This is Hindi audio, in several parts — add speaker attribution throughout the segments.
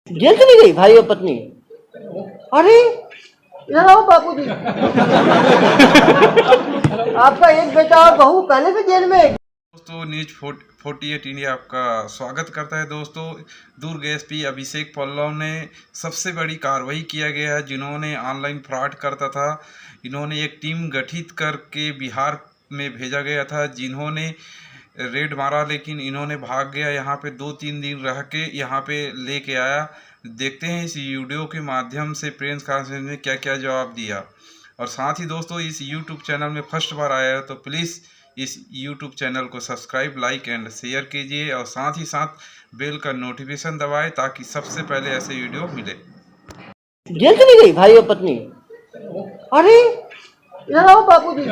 Speaker 1: जेल चली गई भाई और पत्नी। अरे इधर आओ बापू जी। आपका एक बेटा और बहू पहले से जेल में।
Speaker 2: दोस्तों न्यूज 48 इंडिया आपका स्वागत करता है। दोस्तों दुर्ग एसपी अभिषेक पल्लव ने सबसे बड़ी कार्रवाई किया गया है। जिन्होंने ऑनलाइन फ्रॉड करता था, इन्होंने एक टीम गठित करके बिहार में भेजा गया था, जिन्होंने रेड मारा, लेकिन इन्होंने भाग गया। यहाँ पे 2-3 दिन रह के यहाँ पे लेके आया। देखते हैं इस वीडियो के माध्यम से प्रेस कॉन्फ्रेंस में क्या क्या जवाब दिया। और साथ ही दोस्तों इस यूट्यूब चैनल में फर्स्ट बार आया है तो प्लीज़ इस यूट्यूब चैनल को सब्सक्राइब, लाइक एंड शेयर कीजिए और साथ ही साथ बेल का नोटिफिकेशन दबाएं ताकि सबसे पहले ऐसे वीडियो मिले।
Speaker 1: जेल चली गई भाई और पत्नी। अरे इधर आओ बापू जी।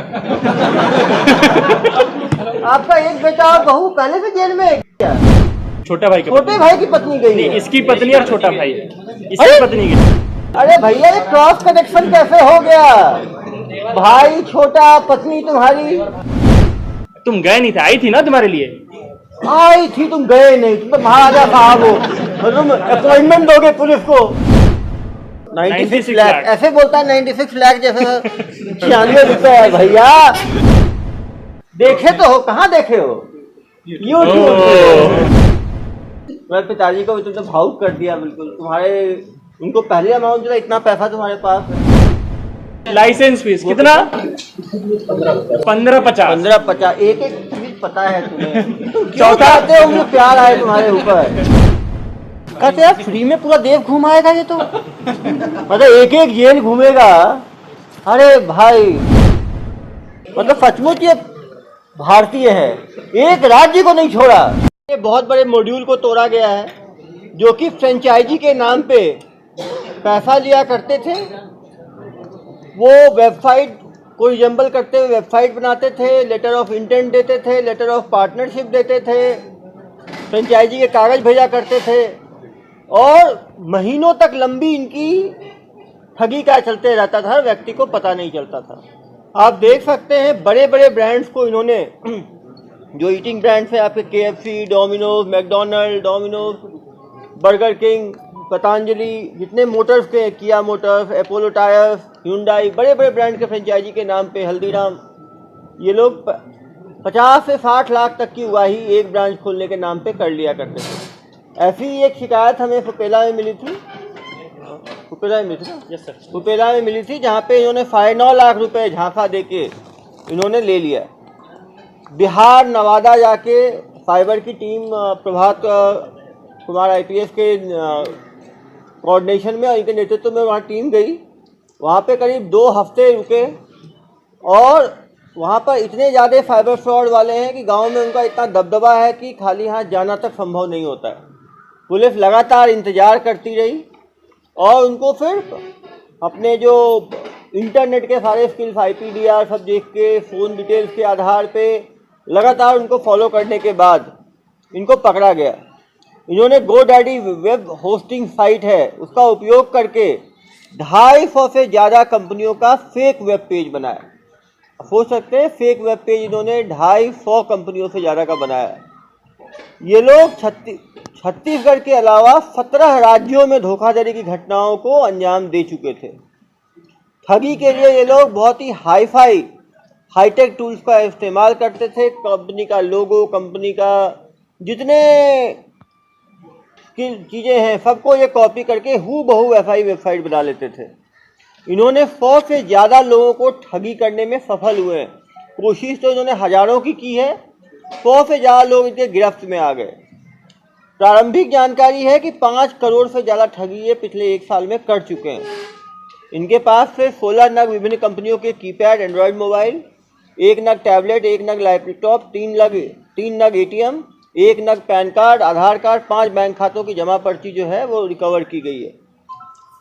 Speaker 1: आपका एक बेटा और बहू पहले से जेल में।
Speaker 3: छोटे भाई
Speaker 1: की पत्नी गई है।
Speaker 3: इसकी पत्नी और छोटा भाई इसकी पत्नी गई।
Speaker 1: अरे भैया ये क्रॉस कनेक्शन कैसे हो गया? भाई छोटा, पत्नी तुम्हारी।
Speaker 3: तुम गए नहीं थे, आई थी ना तुम्हारे लिए।
Speaker 1: आई थी, तुम गए नहीं। तुम तो महाराजा साहब हो, तुम अपॉइंटमेंट दोगे पुलिस को। 96 लाख ऐसे बोलता है, 96 लाख जैसे 96 रुपए है भैया। देखे तो हो, कहाँ देखे हो? यूट्यूब। मेरे पिताजी को भी तुमने भावुक कर दिया बिल्कुल। तुम्हारे उनको पहले अमाउंट जो इतना पैसा तुम्हारे पास है।
Speaker 3: लाइसेंस फीस कितना? 1550।
Speaker 1: एक चीज पता है तुम्हें। चौथा आते हो, मुझे प्यार आए तुम्हारे ऊपर। कहते यार फ्री में पूरा देश घुमाएगा ये तो। मतलब एक जेल घूमेगा। अरे भाई मतलब सचमुच ये भारतीय है, एक राज्य को नहीं छोड़ा। ये बहुत बड़े मॉड्यूल को तोड़ा गया है, जो कि फ्रेंचाइजी के नाम पे पैसा लिया करते थे। वो वेबसाइट को रिजेंबल करते हुए वेबसाइट बनाते थे, लेटर ऑफ इंटेंट देते थे, लेटर ऑफ पार्टनरशिप देते थे, फ्रेंचाइजी के कागज भेजा करते थे और महीनों तक लंबी इनकी ठगी का चलते रहता था, व्यक्ति को पता नहीं चलता था। आप देख सकते हैं बड़े बड़े ब्रांड्स को इन्होंने, जो ईटिंग ब्रांड्स है आपके KFC, Domino's, McDonald, burger king, Patanjali, जितने मोटर्स के, किया मोटर्स, अपोलो टायर्स, hyundai, बड़े बड़े ब्रांड के फ्रेंचाइजी के नाम पे, हल्दीराम, ये लोग 50 से 60 लाख तक की उगाही एक ब्रांच खोलने के नाम पे कर लिया करते थे। ऐसी एक शिकायत हमें फुपेला में मिली थी। फुपेला में मिली थी ना? Yes sir. फुपेला में मिली थी, जहाँ पे इन्होंने 9.5 लाख रुपए झांसा दे के इन्होंने ले लिया। बिहार, नवादा जाके साइबर की टीम, प्रभात कुमार IPS के कोऑर्डिनेशन में और इनके नेतृत्व में वहाँ टीम गई। वहाँ पे करीब 2 हफ्ते रुके और वहाँ पर इतने ज़्यादा साइबर फ्रॉड वाले हैं कि गांव में उनका इतना दबदबा है कि खाली हाथ जाना तक संभव नहीं होता है। पुलिस लगातार इंतज़ार करती रही और उनको फिर अपने जो इंटरनेट के सारे स्किल्स, IPDR सब देख के, फ़ोन डिटेल्स के आधार पे लगातार उनको फॉलो करने के बाद इनको पकड़ा गया। इन्होंने GoDaddy वेब होस्टिंग साइट है, उसका उपयोग करके 250 से ज़्यादा कंपनियों का फेक वेब पेज बनाया। सोच सकते हैं, फेक वेब पेज इन्होंने 250 कंपनियों से ज़्यादा का बनाया। ये लोग छत्तीसगढ़ के अलावा 17 राज्यों में धोखाधड़ी की घटनाओं को अंजाम दे चुके थे। ठगी के लिए ये लोग बहुत ही हाईटेक टूल्स का इस्तेमाल करते थे। कंपनी का लोगो, कंपनी का जितने की चीज़ें हैं, सबको ये कॉपी करके हूबहू वैसा ही वेबसाइट बना लेते थे। इन्होंने 100 से ज़्यादा लोगों को ठगी करने में सफल हुए हैं। कोशिश तो इन्होंने हज़ारों की है, 100 से ज़्यादा लोग इनके गिरफ्त में आ गए। प्रारंभिक जानकारी है कि 5 करोड़ से ज़्यादा ठगी ये पिछले 1 साल में कर चुके हैं। इनके पास से 16 नग विभिन्न कंपनियों के कीपैड एंड्रॉयड मोबाइल, 1 नग टैबलेट, 1 नग लैपटॉप, 3 नग ATM, 1 नग पैन कार्ड, आधार कार्ड, 5 बैंक खातों की जमा पर्ची जो है वो रिकवर की गई है।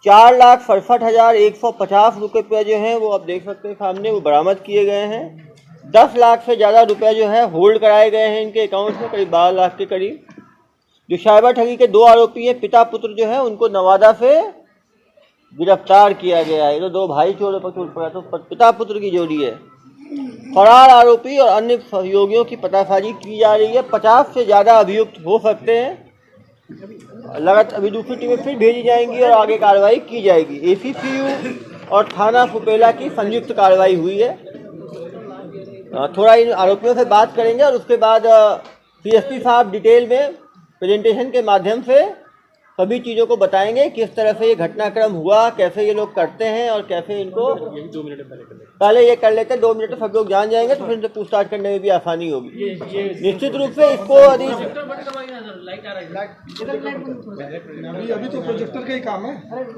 Speaker 1: 4,67,150 रुपये जो हैं वो आप देख सकते हैं सामने, वो बरामद किए गए हैं। 10 लाख से ज़्यादा रुपए जो है होल्ड कराए गए हैं इनके अकाउंट में, करीब 12 लाख के करीब। जो साइबर ठगी के 2 आरोपी हैं, पिता पुत्र जो है, उनको नवादा से गिरफ्तार किया गया है। ये तो 2 भाई चोर पड़ा, तो पिता पुत्र की जोड़ी है। फरार आरोपी और अन्य सहयोगियों की पतासाजी की जा रही है। 50 से ज़्यादा अभियुक्त हो सकते हैं। लगातार अभी दूसरी टीमें फिर भेजी जाएंगी और आगे कार्रवाई की जाएगी। एसीसीयू और थाना फुपेला की संयुक्त कार्रवाई हुई है। थोड़ा इन आरोपियों से बात करेंगे और उसके बाद पीएसपी साहब डिटेल में प्रेजेंटेशन के माध्यम से सभी चीज़ों को बताएंगे, किस तरह से ये घटनाक्रम हुआ, कैसे ये लोग करते हैं और कैसे इनको पहले ये कर लेते हैं। 2 मिनट सब लोग जान जाएंगे तो फिर इनसे पूछताछ करने में भी आसानी होगी। निश्चित रूप से इसको यदि
Speaker 4: अभी तो प्रोजेक्टर का ही काम है।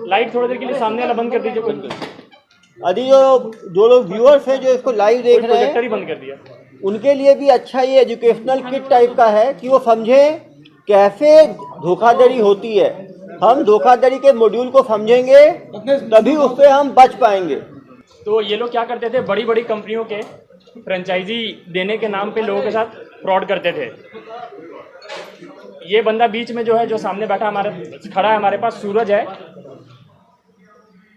Speaker 3: लाइट थोड़ी देर के लिए सामने वाला बंद कर दीजिए, कोई
Speaker 1: यदि जो लोग व्यूअर्स हैं जो इसको लाइव देख रहे
Speaker 3: प्रोजेक्टर ही
Speaker 1: हैं
Speaker 3: बंद कर दिया।
Speaker 1: उनके लिए भी अच्छा ये एजुकेशनल किट टाइप का है कि वो समझें कैसे धोखाधड़ी होती है। हम धोखाधड़ी के मॉड्यूल को समझेंगे तभी उससे हम बच पाएंगे।
Speaker 3: तो ये लोग क्या करते थे, बड़ी बड़ी कंपनियों के फ्रेंचाइजी देने के नाम पे लोगों के साथ फ्रॉड करते थे। ये बंदा बीच में जो है, जो सामने बैठा खड़ा है हमारे पास, सूरज है,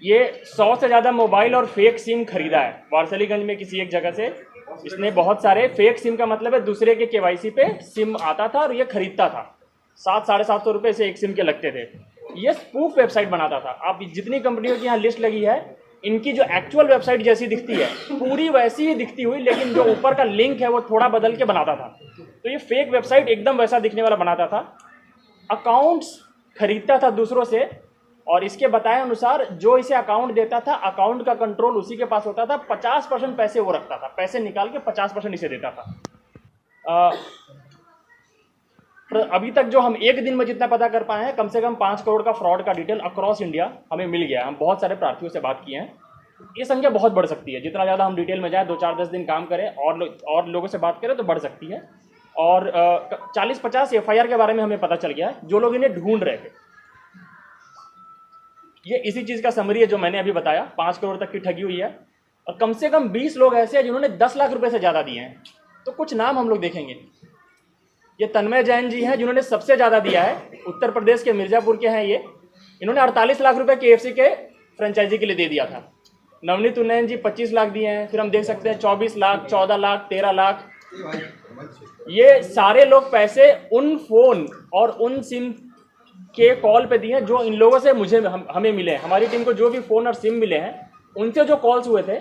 Speaker 3: ये 100 से ज़्यादा मोबाइल और फेक सिम खरीदा है वारसलीगंज में किसी एक जगह से। इसने बहुत सारे फेक सिम का मतलब है दूसरे के केवाईसी पे सिम आता था और ये खरीदता था। 700-750 रुपये से एक सिम के लगते थे। ये स्पूफ वेबसाइट बनाता था। आप जितनी कंपनियों की यहाँ लिस्ट लगी है, इनकी जो एक्चुअल वेबसाइट जैसी दिखती है पूरी वैसी ही दिखती हुई, लेकिन जो ऊपर का लिंक है वो थोड़ा बदल के बनाता था। तो ये फेक वेबसाइट एकदम वैसा दिखने वाला बनाता था। अकाउंट्स खरीदता था दूसरों से और इसके बताए अनुसार जो इसे अकाउंट देता था, अकाउंट का कंट्रोल उसी के पास होता था। 50% पैसे वो रखता था, पैसे निकाल के 50% इसे देता था। अभी तक जो हम एक दिन में जितना पता कर पाए हैं, कम से कम 5 करोड़ का फ्रॉड का डिटेल अक्रॉस इंडिया हमें मिल गया। हम बहुत सारे प्रार्थियों से बात किए हैं। ये संख्या बहुत बढ़ सकती है। जितना ज़्यादा हम डिटेल में जाए, 2-4-10 दिन काम करें और लोगों से बात करें तो बढ़ सकती है। और 40-50 FIR के बारे में हमें पता चल गया है जो लोग इन्हें ढूंढ रहे थे। ये इसी चीज़ का समरी है जो मैंने अभी बताया। 5 करोड़ तक की ठगी हुई है और कम से कम 20 लोग ऐसे हैं जिन्होंने 10 लाख रुपए से ज़्यादा दिए हैं। तो कुछ नाम हम लोग देखेंगे। ये तन्मय जैन जी हैं जिन्होंने सबसे ज़्यादा दिया है। उत्तर प्रदेश के मिर्ज़ापुर के हैं ये। इन्होंने 48 लाख रुपए KFC के फ्रेंचाइजी के लिए दे दिया था। नवनीत उन्नयन जी 25 लाख दिए हैं। फिर हम देख सकते हैं 24 लाख, 14 लाख, 13 लाख। ये सारे लोग पैसे उन फ़ोन और उन सिम के कॉल पे दिए हैं जो इन लोगों से हमें मिले हैं। हमारी टीम को जो भी फ़ोन और सिम मिले हैं, उनसे जो कॉल्स हुए थे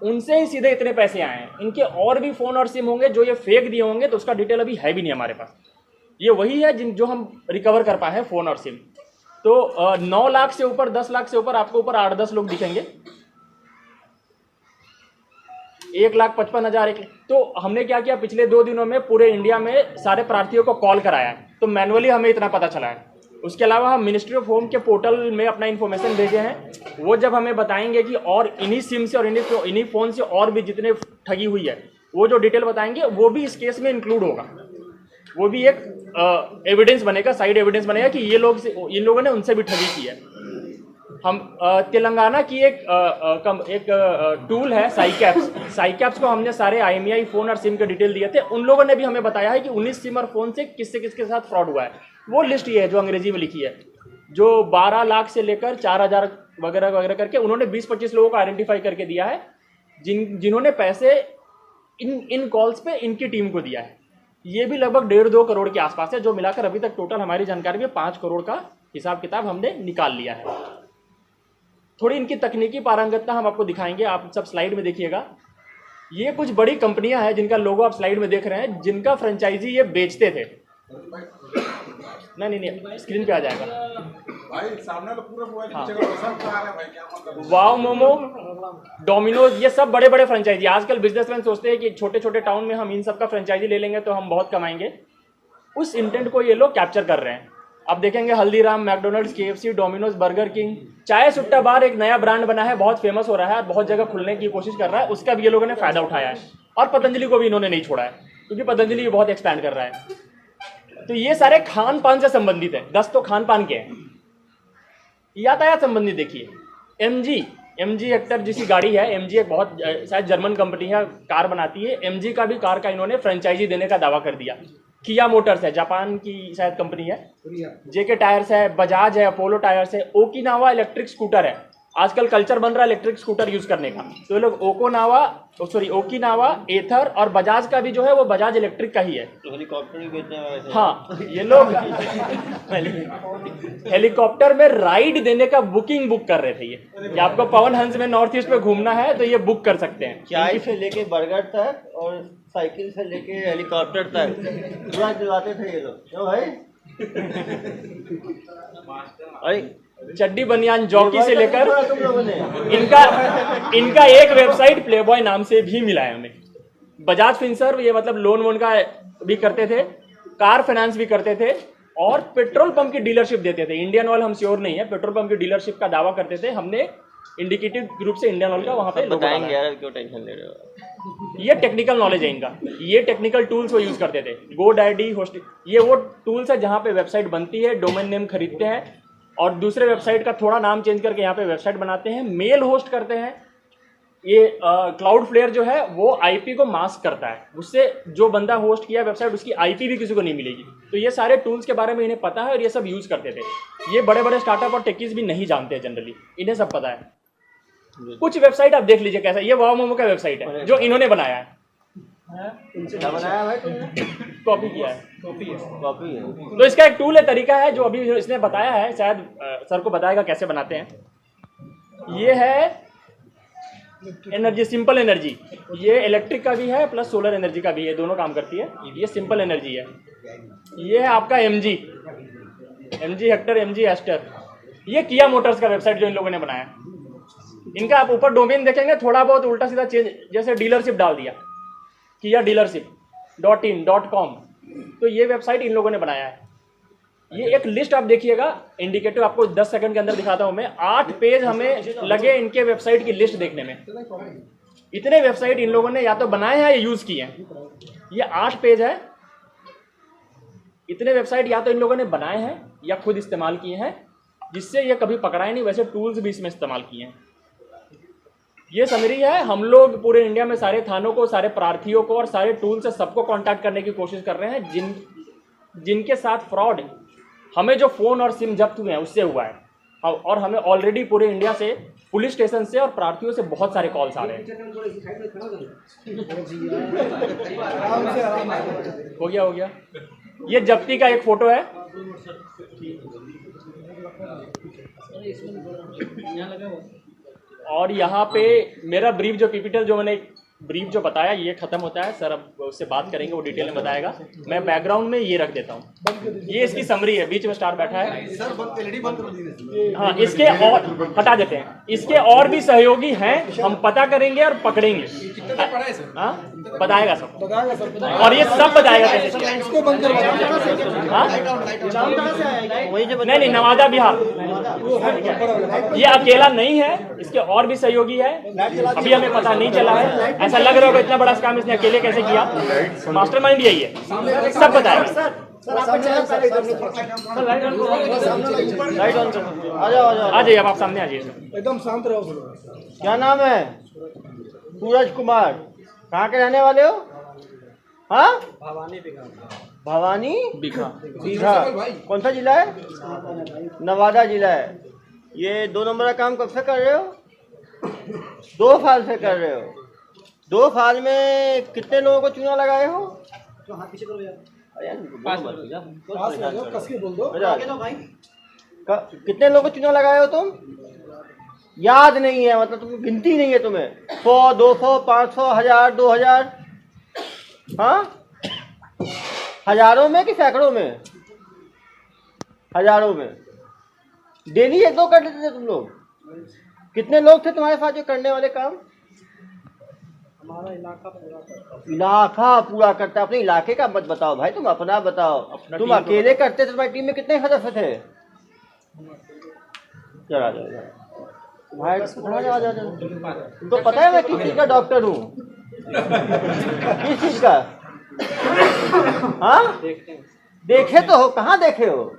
Speaker 3: उनसे ही सीधे इतने पैसे आए हैं। इनके और भी फ़ोन और सिम होंगे जो ये फेक दिए होंगे, तो उसका डिटेल अभी है भी नहीं हमारे पास। ये वही है जो हम रिकवर कर पाए हैं, फ़ोन और सिम। तो 9 लाख से ऊपर, 10 लाख से ऊपर आपको ऊपर 8-10 लोग दिखेंगे। 1,55,000। तो हमने क्या किया, पिछले 2 दिनों में पूरे इंडिया में सारे प्रार्थियों को कॉल कराया है। तो मैनुअली हमें इतना पता चला है। उसके अलावा हम मिनिस्ट्री ऑफ होम के पोर्टल में अपना इन्फॉर्मेशन भेजे हैं। वो जब हमें बताएंगे कि और इन्हीं सिम से और इन्हीं फ़ोन से और भी जितने ठगी हुई है, वो जो डिटेल बताएंगे वो भी इस केस में इंक्लूड होगा। वो भी एक एविडेंस बनेगा, साइड एविडेंस बनेगा कि इन लोगों ने उनसे भी ठगी की है। हम तेलंगाना की एक टूल है साइकैप्स को हमने सारे IMEI फ़ोन और सिम के डिटेल दिए थे। उन लोगों ने भी हमें बताया है कि 19 सिम और फ़ोन से किसके साथ फ्रॉड हुआ है। वो लिस्ट ये है जो अंग्रेजी में लिखी है, जो 12 लाख से लेकर 4,000 वगैरह वगैरह करके उन्होंने 20-25 लोगों को आइडेंटिफाई करके दिया है जिन्होंने पैसे इन कॉल्स पे इनकी टीम को दिया है। ये भी लगभग 1.5-2 करोड़ के आसपास है, जो मिलाकर अभी तक टोटल हमारी जानकारी में 5 करोड़ का हिसाब किताब हमने निकाल लिया है। थोड़ी इनकी तकनीकी पारंगतता हम आपको दिखाएंगे, आप सब स्लाइड में देखिएगा। ये कुछ बड़ी कंपनियां हैं जिनका लोगो आप स्लाइड में देख रहे हैं, जिनका फ्रेंचाइजी ये बेचते थे। नहीं स्क्रीन पे आ जाएगा भाई, सामने तो पूरा मोबाइल भाई। वाव मोमो, डोमिनोज, ये सब बड़े बड़े फ्रेंचाइजी। आजकल बिजनेसमैन सोचते हैं कि छोटे छोटे टाउन में हम इन सब का फ्रेंचाइजी ले लेंगे तो हम बहुत कमाएंगे। उस इंटेंट को ये लोग कैप्चर कर रहे हैं। आप देखेंगे Haldiram, McDonald's, KFC, Domino's, burger king, चाय सुट्टा बार एक नया ब्रांड बना है, बहुत फेमस हो रहा है, बहुत जगह खुलने की कोशिश कर रहा है। उसका भी ये लोगों ने फायदा उठाया है। और पतंजलि को भी इन्होंने नहीं छोड़ा है, क्योंकि पतंजलि भी बहुत एक्सपैंड कर रहा है। तो ये सारे खान पान से संबंधित है। 10 तो खान पान के हैं। यातायात संबंधित देखिए, MG हेक्टर जिसकी गाड़ी है, MG एक बहुत शायद जर्मन कंपनी है, कार बनाती है। MG का भी कार का इन्होंने फ्रेंचाइजी देने का दावा कर दिया। किया मोटर्स है, जापान की शायद कंपनी है। JK टायर्स है, बजाज है, अपोलो टायर्स है, ओकिनावा इलेक्ट्रिक स्कूटर है। आजकल कल्चर बन रहा है इलेक्ट्रिक स्कूटर यूज करने का, तो ये लोग ओकिनावा, एथर और बजाज का भी जो है वो बजाज इलेक्ट्रिक का ही है।
Speaker 1: तो हेलीकॉप्टर भी बेचने वाले थे।
Speaker 3: हाँ, ये लोग हेलीकॉप्टर में राइड देने का बुक कर रहे थे ये, कि आपको पवन हंस में नॉर्थ ईस्ट में घूमना है तो ये बुक कर सकते हैं।
Speaker 1: चाय से लेके बर्गर तक और साइकिल से लेके हेलीकॉप्टर तक पूरा दिलाते थे ये लोग, क्यों भाई? अरे
Speaker 3: चड्डी बनियान जॉकी से लेकर
Speaker 1: तुम लोगों ने
Speaker 3: इनका एक वेबसाइट प्लेबॉय नाम से भी मिला है हमें। बजाज फिनसर्व ये मतलब लोन वोन का भी करते थे, कार फाइनेंस भी करते थे और पेट्रोल पंप की डीलरशिप देते थे। इंडियन ऑयल हम श्योर नहीं है, पेट्रोल पंप की डीलरशिप का दावा करते थे। हमने इंडिकेटिव ग्रुप से इंडियन ऑयल का वहां पे लोगो
Speaker 1: बताएंगे
Speaker 3: लगाया।
Speaker 1: यार, क्यों टेंशन ले रहे हो?
Speaker 3: ये टेक्निकल नॉलेज है इनका, ये टेक्निकल टूल्स वो यूज करते थे। GoDaddy होस्टिंग, ये वो टूल्स है जहाँ पे वेबसाइट बनती है, डोमेन नेम खरीदते हैं और दूसरे वेबसाइट का थोड़ा नाम चेंज करके यहाँ पे वेबसाइट बनाते हैं, मेल होस्ट करते हैं। ये क्लाउडफ्लेयर जो है वो आईपी को मास्क करता है, उससे जो बंदा होस्ट किया वेबसाइट उसकी आईपी भी किसी को नहीं मिलेगी। तो ये सारे टूल्स के बारे में इन्हें पता है और ये सब यूज करते थे। ये बड़े बड़े स्टार्टअप और टेकीज भी नहीं जानते हैं जनरली, इन्हें सब पता है। कुछ वेबसाइट आप देख लीजिए कैसा, ये वाव मोमो का वेबसाइट है जो इन्होंने बनाया है।
Speaker 1: क्या बनाया भाई तुमने?
Speaker 3: कॉपी किया है।
Speaker 1: कॉपी है।
Speaker 3: तो इसका एक टूल है, तरीका है जो अभी इसने बताया है, शायद सर को बताएगा कैसे बनाते हैं। ये है एनर्जी, सिंपल एनर्जी। ये इलेक्ट्रिक का भी है प्लस सोलर एनर्जी का भी है, दोनों काम करती है। ये सिंपल एनर्जी है। ये है आपका एमजी हेक्टर, एमजी एस्टर। ये किया मोटर्स का वेबसाइट जो इन लोगों ने बनाया। इनका आप ऊपर डोमेन देखेंगे थोड़ा बहुत उल्टा सीधा चेंज, जैसे डीलरशिप डाल दिया, किया डीलरशिप.in.com, तो ये वेबसाइट इन लोगों ने बनाया है। ये एक लिस्ट आप देखिएगा, इंडिकेटिव आपको 10 सेकंड के अंदर दिखाता हूं मैं। 8 पेज हमें लगे इनके वेबसाइट की लिस्ट देखने में। इतने वेबसाइट इन लोगों ने या तो बनाए हैं या यूज किए हैं। ये 8 पेज है। इतने वेबसाइट या तो इन लोगों ने बनाए हैं या खुद इस्तेमाल किए हैं, जिससे ये कभी पकड़ाए नहीं। वैसे टूल्स भी इसमें इस्तेमाल किए हैं। ये समरी है। हम लोग पूरे इंडिया में सारे थानों को, सारे प्रार्थियों को और सारे टूल से सबको कांटेक्ट करने की कोशिश कर रहे हैं जिनके साथ फ्रॉड, हमें जो फ़ोन और सिम जब्त हुए हैं उससे हुआ है। और हमें ऑलरेडी पूरे इंडिया से, पुलिस स्टेशन से और प्रार्थियों से बहुत सारे कॉल्स आ रहे हैं। हो गया। ये जब्ती का एक फ़ोटो है। और यहाँ पे मेरा ब्रीफ जो पीपीटी जो मैंने ब्रीफ जो बताया ये खत्म होता है। सर अब उससे बात करेंगे, वो डिटेल में बताएगा। मैं बैकग्राउंड में ये रख देता हूँ। ये इसकी समरी है, बीच में स्टार बैठा है। हाँ, इसके और हटा देते हैं। इसके और भी सहयोगी हैं, हम पता करेंगे और पकड़ेंगे। हाँ, बताएगा सब, और ये सब बताएगा कैसे। नहीं, नवादा बिहार। ये अकेला नहीं है, इसके और भी सहयोगी है। अभी हमें पता नहीं चला है। ऐसा लग रहा होगा इतना बड़ा काम इसने अकेले कैसे किया। मास्टरमाइंड यही है, सब बताएगा। आ जाइए, अब आप सामने आ जाइए।
Speaker 4: एकदम शांत रहो।
Speaker 1: क्या नाम है? सूरज कुमार। कहाँ के रहने वाले हो? हाँ, भवानी बीघा। कौन सा जिला है? नवादा जिला है। ये 2 नंबर का काम कब से कर रहे हो? 2 साल से कर रहे हो। 2 साल में कितने लोगों को चूना लगाए हो? कितने लोगों को चूना लगाए हो तुम? याद नहीं है, मतलब तुम गिनती नहीं है तुम्हें? 100, 200, 500, 1000, 2000? हाँ, हजारों में कि सैकड़ों में? हजारों में। डेली 1-2 कर लेते थे तुम लोग? कितने लोग थे तुम्हारे साथ जो करने वाले काम?
Speaker 4: हमारा इलाका
Speaker 1: पूरा करता है। अपने इलाके का मत बताओ भाई, तुम अपना बताओ। तुम अकेले करते थे, तुम्हारी टीम में कितने सदस्य थे? चला जाओ भाई, तुमको पता है मैं किस चीज का डॉक्टर हूँ? किस चीज का? हाँ, देखे तो हो। कहाँ देखे हो?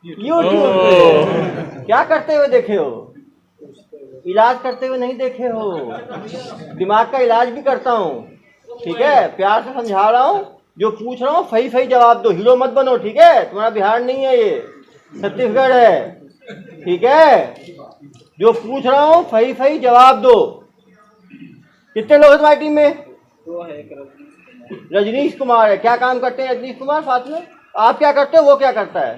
Speaker 1: यूट्यूब पे। क्या करते हुए देखे हो? इलाज करते हुए नहीं देखे हो। दिमाग का इलाज भी करता हूँ, ठीक है? प्यार से समझा रहा हूँ, जो पूछ रहा हूँ सही जवाब दो। हीरो मत बनो, ठीक है? तुम्हारा बिहार नहीं है, ये छत्तीसगढ़ है, ठीक है? जो पूछ रहा हूँ सही सही जवाब दो। कितने लोग हैं तुम्हारी टीम में?
Speaker 5: दो है, एक
Speaker 1: रजनीश कुमार है। क्या काम करते हैं रजनीश कुमार साथ में? आप क्या करते हो, वो क्या करता है?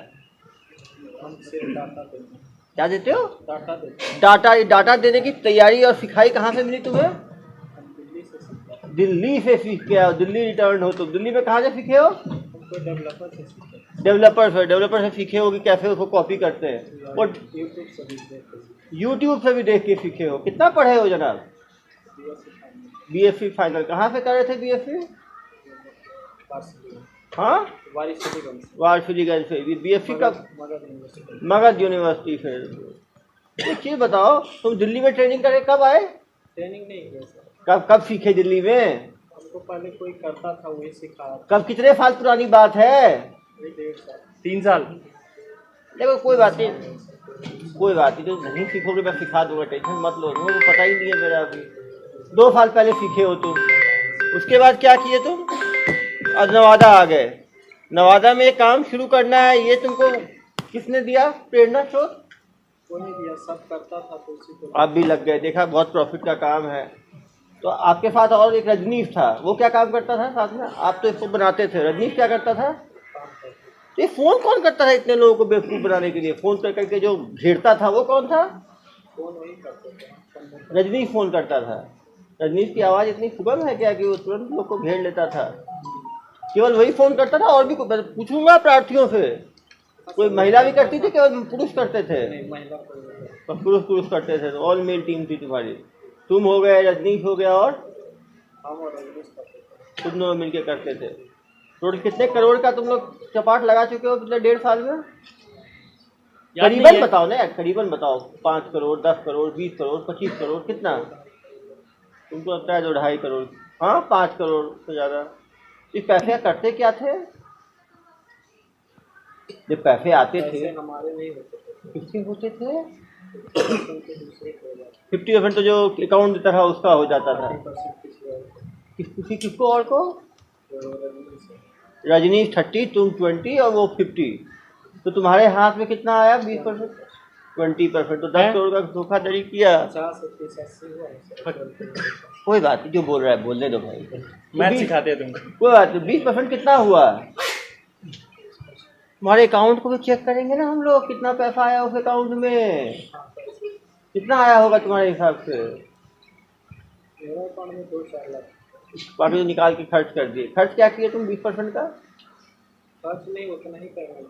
Speaker 5: हम सिर्फ डाटा देते हैं।
Speaker 1: क्या देते हो?
Speaker 5: डाटा देते हैं।
Speaker 1: डाटा देने की तैयारी और सिखाई कहाँ से मिली तुम्हें?
Speaker 5: हम दिल्ली से सीखते हैं।
Speaker 1: दिल्ली से सीख के आओ। दिल्ली रिटर्न हो तुम। दिल्ली में कहाँ से सीखे हो?
Speaker 5: हमको डेवलपर से सीखते हैं।
Speaker 1: डेवलपर से सीखे हो कि कैसे उसको कॉपी करते हैं? और
Speaker 5: यूट्यूब से भी देखते हैं।
Speaker 1: यूट्यूब से भी देख के सीखे हो। कितना पढ़े हो जनाब? BSc final. कहाँ से कर रहे थे BSc? हाँ, वारसिलीगंज से। BSc का मगध यूनिवर्सिटी से। एक चीज़ बताओ, तुम दिल्ली में ट्रेनिंग करे कब आए?
Speaker 5: ट्रेनिंग नहीं किया सर।
Speaker 1: कब सीखे दिल्ली में?
Speaker 5: हमको पहले कोई करता था, वही सिखाया।
Speaker 1: कब? कितने साल पुरानी बात है?
Speaker 5: 1.5 साल।
Speaker 3: 3 साल।
Speaker 1: देखो कोई बात नहीं, तो नहीं सीखोगे मैं सिखा दूंगा, टेंशन मत लो। तुमको पता ही नहीं है मेरा अभी। 2 साल पहले सीखे हो तुम। उसके बाद क्या किए तुम? आज नवादा आ गए। नवादा में काम शुरू करना है, ये तुमको किसने दिया प्रेरणा स्रोत?
Speaker 5: कोई नहीं दिया, सब करता था तो उसी को।
Speaker 1: आप भी लग गए। देखा, बहुत प्रॉफिट का काम है। तो आपके साथ और एक रजनीश था, वो क्या काम करता था साथ में? आप तो इसको बनाते थे, रजनीश क्या करता था? ये फ़ोन कौन करता था इतने लोगों को बेवकूफ़ बनाने के लिए? फ़ोन कर करके जो घेरता था वो कौन था?
Speaker 5: फोन वही करते थे।
Speaker 1: रजनीश फ़ोन करता था। रजनीश की आवाज़ इतनी सुगम है क्या कि वो तुरंत लोग को घेर लेता था? केवल वही फ़ोन करता था? और भी पूछूंगा प्रार्थियों से, कोई महिला भी करती थी? केवल पुरुष करते थे?
Speaker 5: नहीं, महिला कोई नहीं।
Speaker 1: तो पुरुष करते थे। तो ऑल मेल टीम थी तुम्हारी। तुम हो गए, रजनीश हो गया, और
Speaker 5: हम और रजनीश करते थे।
Speaker 1: तुम दोनों मिलके करते थे। टोटल कितने करोड़ का तुम लोग चपाट लगा चुके हो पिछले 1.5 साल में? करीबन बताओ ना यार, करीबन बताओ। 5 करोड़, 10 करोड़, 20 करोड़, 25 करोड़, कितना तुमको लगता है? 2-2.5 करोड़। हाँ, 5 करोड़ से ज़्यादा। इस पैसे करते क्या थे? जब पैसे आते थे
Speaker 5: हमारे नहीं होते थे।
Speaker 1: किसके होते थे?
Speaker 5: दूसरे को
Speaker 1: 50% तो जो अकाउंट देता था उसका हो जाता था।
Speaker 5: 50%
Speaker 1: किसको और को? रजनीश 30, तुम 20 और वो 50। तो तुम्हारे हाथ में कितना आया? 20%, 20%। तो 10 करोड़ का धोखाधड़ी किया।
Speaker 5: 50 से 80 हुआ।
Speaker 1: कोई बात नहीं, जो बोल रहा है बोलने दो भाई।
Speaker 3: मैथ सिखाते हैं तुमको।
Speaker 1: कोई बात नहीं। 20% कितना हुआ? तुम्हारे अकाउंट को भी चेक करेंगे ना हम लोग, कितना पैसा आया उस अकाउंट में। कितना आया होगा तुम्हारे हिसाब से?
Speaker 5: मेरा अकाउंट में 2-4 लाख।
Speaker 1: बाकी तो निकाल के खर्च कर दिए। खर्च क्या किए तुम 20% का?
Speaker 5: खर्च नहीं, उतना ही करना।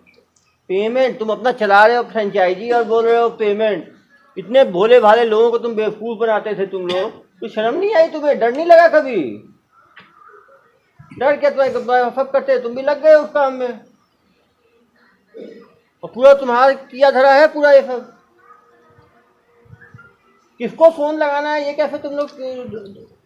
Speaker 1: पेमेंट तुम अपना चला रहे हो फ्रेंचाइजी और बोल रहे हो पेमेंट। इतने भोले भाले लोगों को तुम बेवकूफ़ बनाते थे तुम लोग। तो शर्म नहीं आई तुम्हें? डर नहीं लगा कभी? डर क्या? तुम्हारे सब करते, तुम भी लग गए उस काम में। और पूरा तुम्हारा किया धरा है पूरा ये सब। किसको फ़ोन लगाना है ये कैसे तुम लोग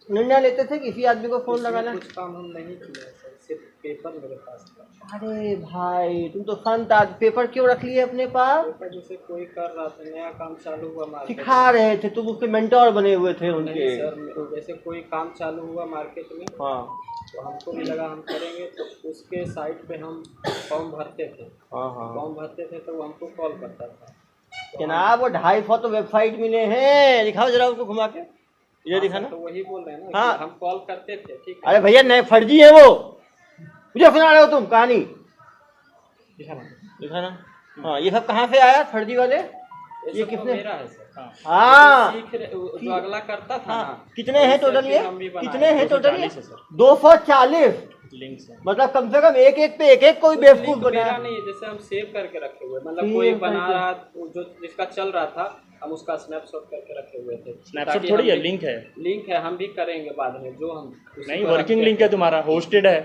Speaker 1: निर्णय लेते थे? किसी आदमी को फ़ोन लगाना?
Speaker 5: कुछ काम हम नहीं किया सर, सिर्फ पेपर मेरे पास था।
Speaker 1: अरे भाई, तुम तो संत आदमी। पेपर क्यों रख लिए अपने पास?
Speaker 5: पेपर जैसे कोई कर रहा था, नया काम चालू हुआ मार्केट।
Speaker 1: सिखा रहे थे तुम, उसके मेंटोर बने हुए थे
Speaker 5: नहीं
Speaker 1: उनके।
Speaker 5: सर, जैसे कोई काम चालू हुआ मार्केट में,
Speaker 1: हाँ
Speaker 5: तो हमको भी लगा हम करेंगे, तो उसके साइट पे हम फॉर्म भरते थे।
Speaker 1: हाँ हाँ।
Speaker 5: फॉर्म भरते थे तो वो हमको कॉल करता था।
Speaker 1: जनाब वो 250 तो वेबसाइट मिले हैं। दिखाओ जरा उसको घुमा के, ये दिखाना।
Speaker 5: तो वही बोल रहे हैं ना
Speaker 1: हाँ।
Speaker 5: कि हम कॉल करते थे, ठीक है।
Speaker 1: अरे भैया नए फर्जी है वो, मुझे सुना रहे हो तुम कहानी? दिखाना। हाँ, ये सब कहाँ से आया फर्जी वाले? ये
Speaker 5: सब
Speaker 1: किसने?
Speaker 5: मेरा है सर।
Speaker 1: हाँ,
Speaker 5: जो अगला करता था
Speaker 1: हाँ।
Speaker 5: ना।
Speaker 1: कितने हैं टोटल ये?
Speaker 5: हम भी बनाए।
Speaker 1: कितने हैं टोटल ये?
Speaker 3: 240 है सर।
Speaker 1: 240।
Speaker 3: लिंक से।
Speaker 1: मतलब कम से कम एक पे एक कोई बेवकूफ
Speaker 5: लिंक
Speaker 1: बनाया।
Speaker 5: मेरा नहीं है, जैसे हम सेव करके रखे हुए, मतलब
Speaker 1: सेव
Speaker 5: कोई बना
Speaker 1: करके।
Speaker 5: रहा जो जिसका चल रहा था, हम उसका स्नैपशॉट करके रखे हुए थे।
Speaker 3: स्नैपशॉट
Speaker 5: ताकि
Speaker 3: थोड़ी
Speaker 5: हम
Speaker 3: है,
Speaker 5: भी-
Speaker 3: लिंक है।
Speaker 5: लिंक है, हम भी करेंगे बाद में, जो हम उसी
Speaker 3: नहीं,
Speaker 5: को
Speaker 3: वर्किंग
Speaker 5: रखते
Speaker 3: लिंक है तुम्हारा, होस्टेड है।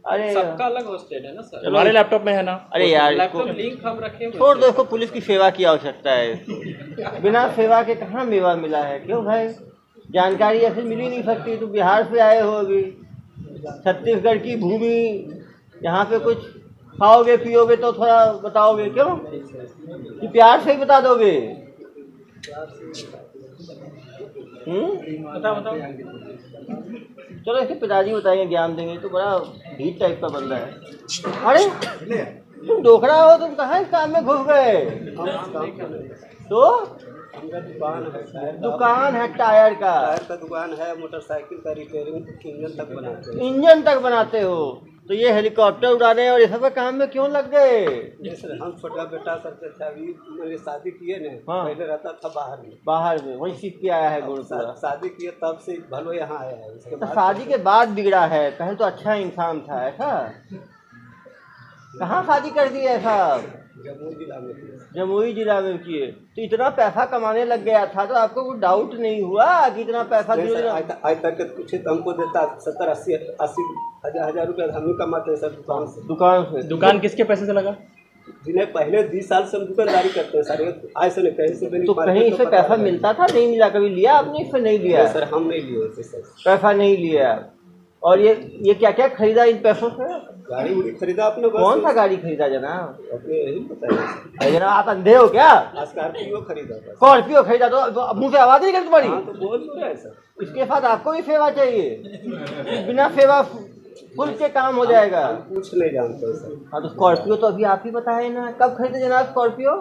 Speaker 1: अरे
Speaker 5: सबका अलग होस्टेड है ना सर।
Speaker 3: तुम्हारे लैपटॉप में है ना?
Speaker 1: अरे यार,
Speaker 5: लैपटॉप
Speaker 1: इसको
Speaker 5: लिंक हम रखे हुए
Speaker 1: छोड़
Speaker 5: थे।
Speaker 1: दो, इसको पुलिस की सेवा की आवश्यकता है। बिना सेवा के कहाँ मेवा मिला है? क्यों भाई? जानकारी ऐसे मिल ही नहीं सकती। तुम बिहार से आए हो अभी, छत्तीसगढ़ की भूमि, यहाँ पे कुछ खाओगे पियोगे तो थोड़ा बताओगे क्यों? कि प्यार से ही बता दोगे?
Speaker 5: बताओ।
Speaker 1: चलो इसके पिताजी बताएंगे, ज्ञान देंगे। तो बड़ा ढीठ टाइप का बंदा है। अरे तुम डोखरा हो, तुम कहाँ इस काम में घुस गए? तो
Speaker 5: हमारा दुकान है टायर का।
Speaker 1: दुकान है टायर का?
Speaker 5: टायर का दुकान है, मोटरसाइकिल का रिपेयरिंग, इंजन तक बनाते हैं।
Speaker 1: इंजन तक बनाते हो? तो ये हेलीकॉप्टर उड़ाने और ये सब काम में क्यों लग गए?
Speaker 5: जैसे हम छोटा बेटा करते थे, अभी मैंने शादी किए ना,
Speaker 1: हाँ।
Speaker 5: पहले रहता था बाहर में।
Speaker 1: बाहर में वही सीख के आया है गुड़ पूरा?
Speaker 5: शादी किए तब से भलो यहाँ आया है। उसके
Speaker 1: तो
Speaker 5: बाद
Speaker 1: शादी के बाद बिगड़ा है, पहले तो अच्छा इंसान था ऐसा? कहाँ शादी कर दी ऐसा?
Speaker 5: जमुई जिला में थी।
Speaker 1: जमुई जिला में किए? तो इतना पैसा कमाने लग गया था तो आपको कोई डाउट नहीं हुआ कि इतना पैसा
Speaker 5: नहीं सर,
Speaker 1: धीरे-धीरे-
Speaker 5: आज तक के पूछे तो हमको देता 70-80 हजार रुपये हम ही कमाते हैं सर दुकान से।
Speaker 1: दुकान से?
Speaker 3: दुकान किसके पैसे से लगा?
Speaker 5: जिन्हें पहले 20 साल से हम दुकानदारी करते हैं सर, आज से नहीं, कहीं से भी नहीं।
Speaker 1: तो कहीं से पैसा मिलता था? नहीं मिला? कभी लिया आपने इससे? नहीं लिया
Speaker 5: सर, हम नहीं लिए थे सर।
Speaker 1: पैसा नहीं लिया। और ये क्या क्या खरीदा इन पैसों से?
Speaker 5: गाड़ी उड़ी खरीदा आपने? बस
Speaker 1: कौन सा गाड़ी खरीदा जनाब?
Speaker 5: अपने यही बताया।
Speaker 1: अरे जनाब आप अंधे हो क्या?
Speaker 5: स्कॉर्पियो खरीदा था।
Speaker 1: स्कॉर्पियो खरीदा? तो मुंह से आवाज नहीं करती तुम्हारी?
Speaker 5: हाँ तो बोल रहे हैं सर।
Speaker 1: इसके साथ आपको भी सेवा चाहिए? बिना सेवा फुल के काम हो जाएगा?
Speaker 5: हम कुछ नहीं जानते सर।
Speaker 1: हाँ तो स्कॉर्पियो तो अभी आप ही बताए ना, कब खरीदे जनाब स्कॉर्पियो?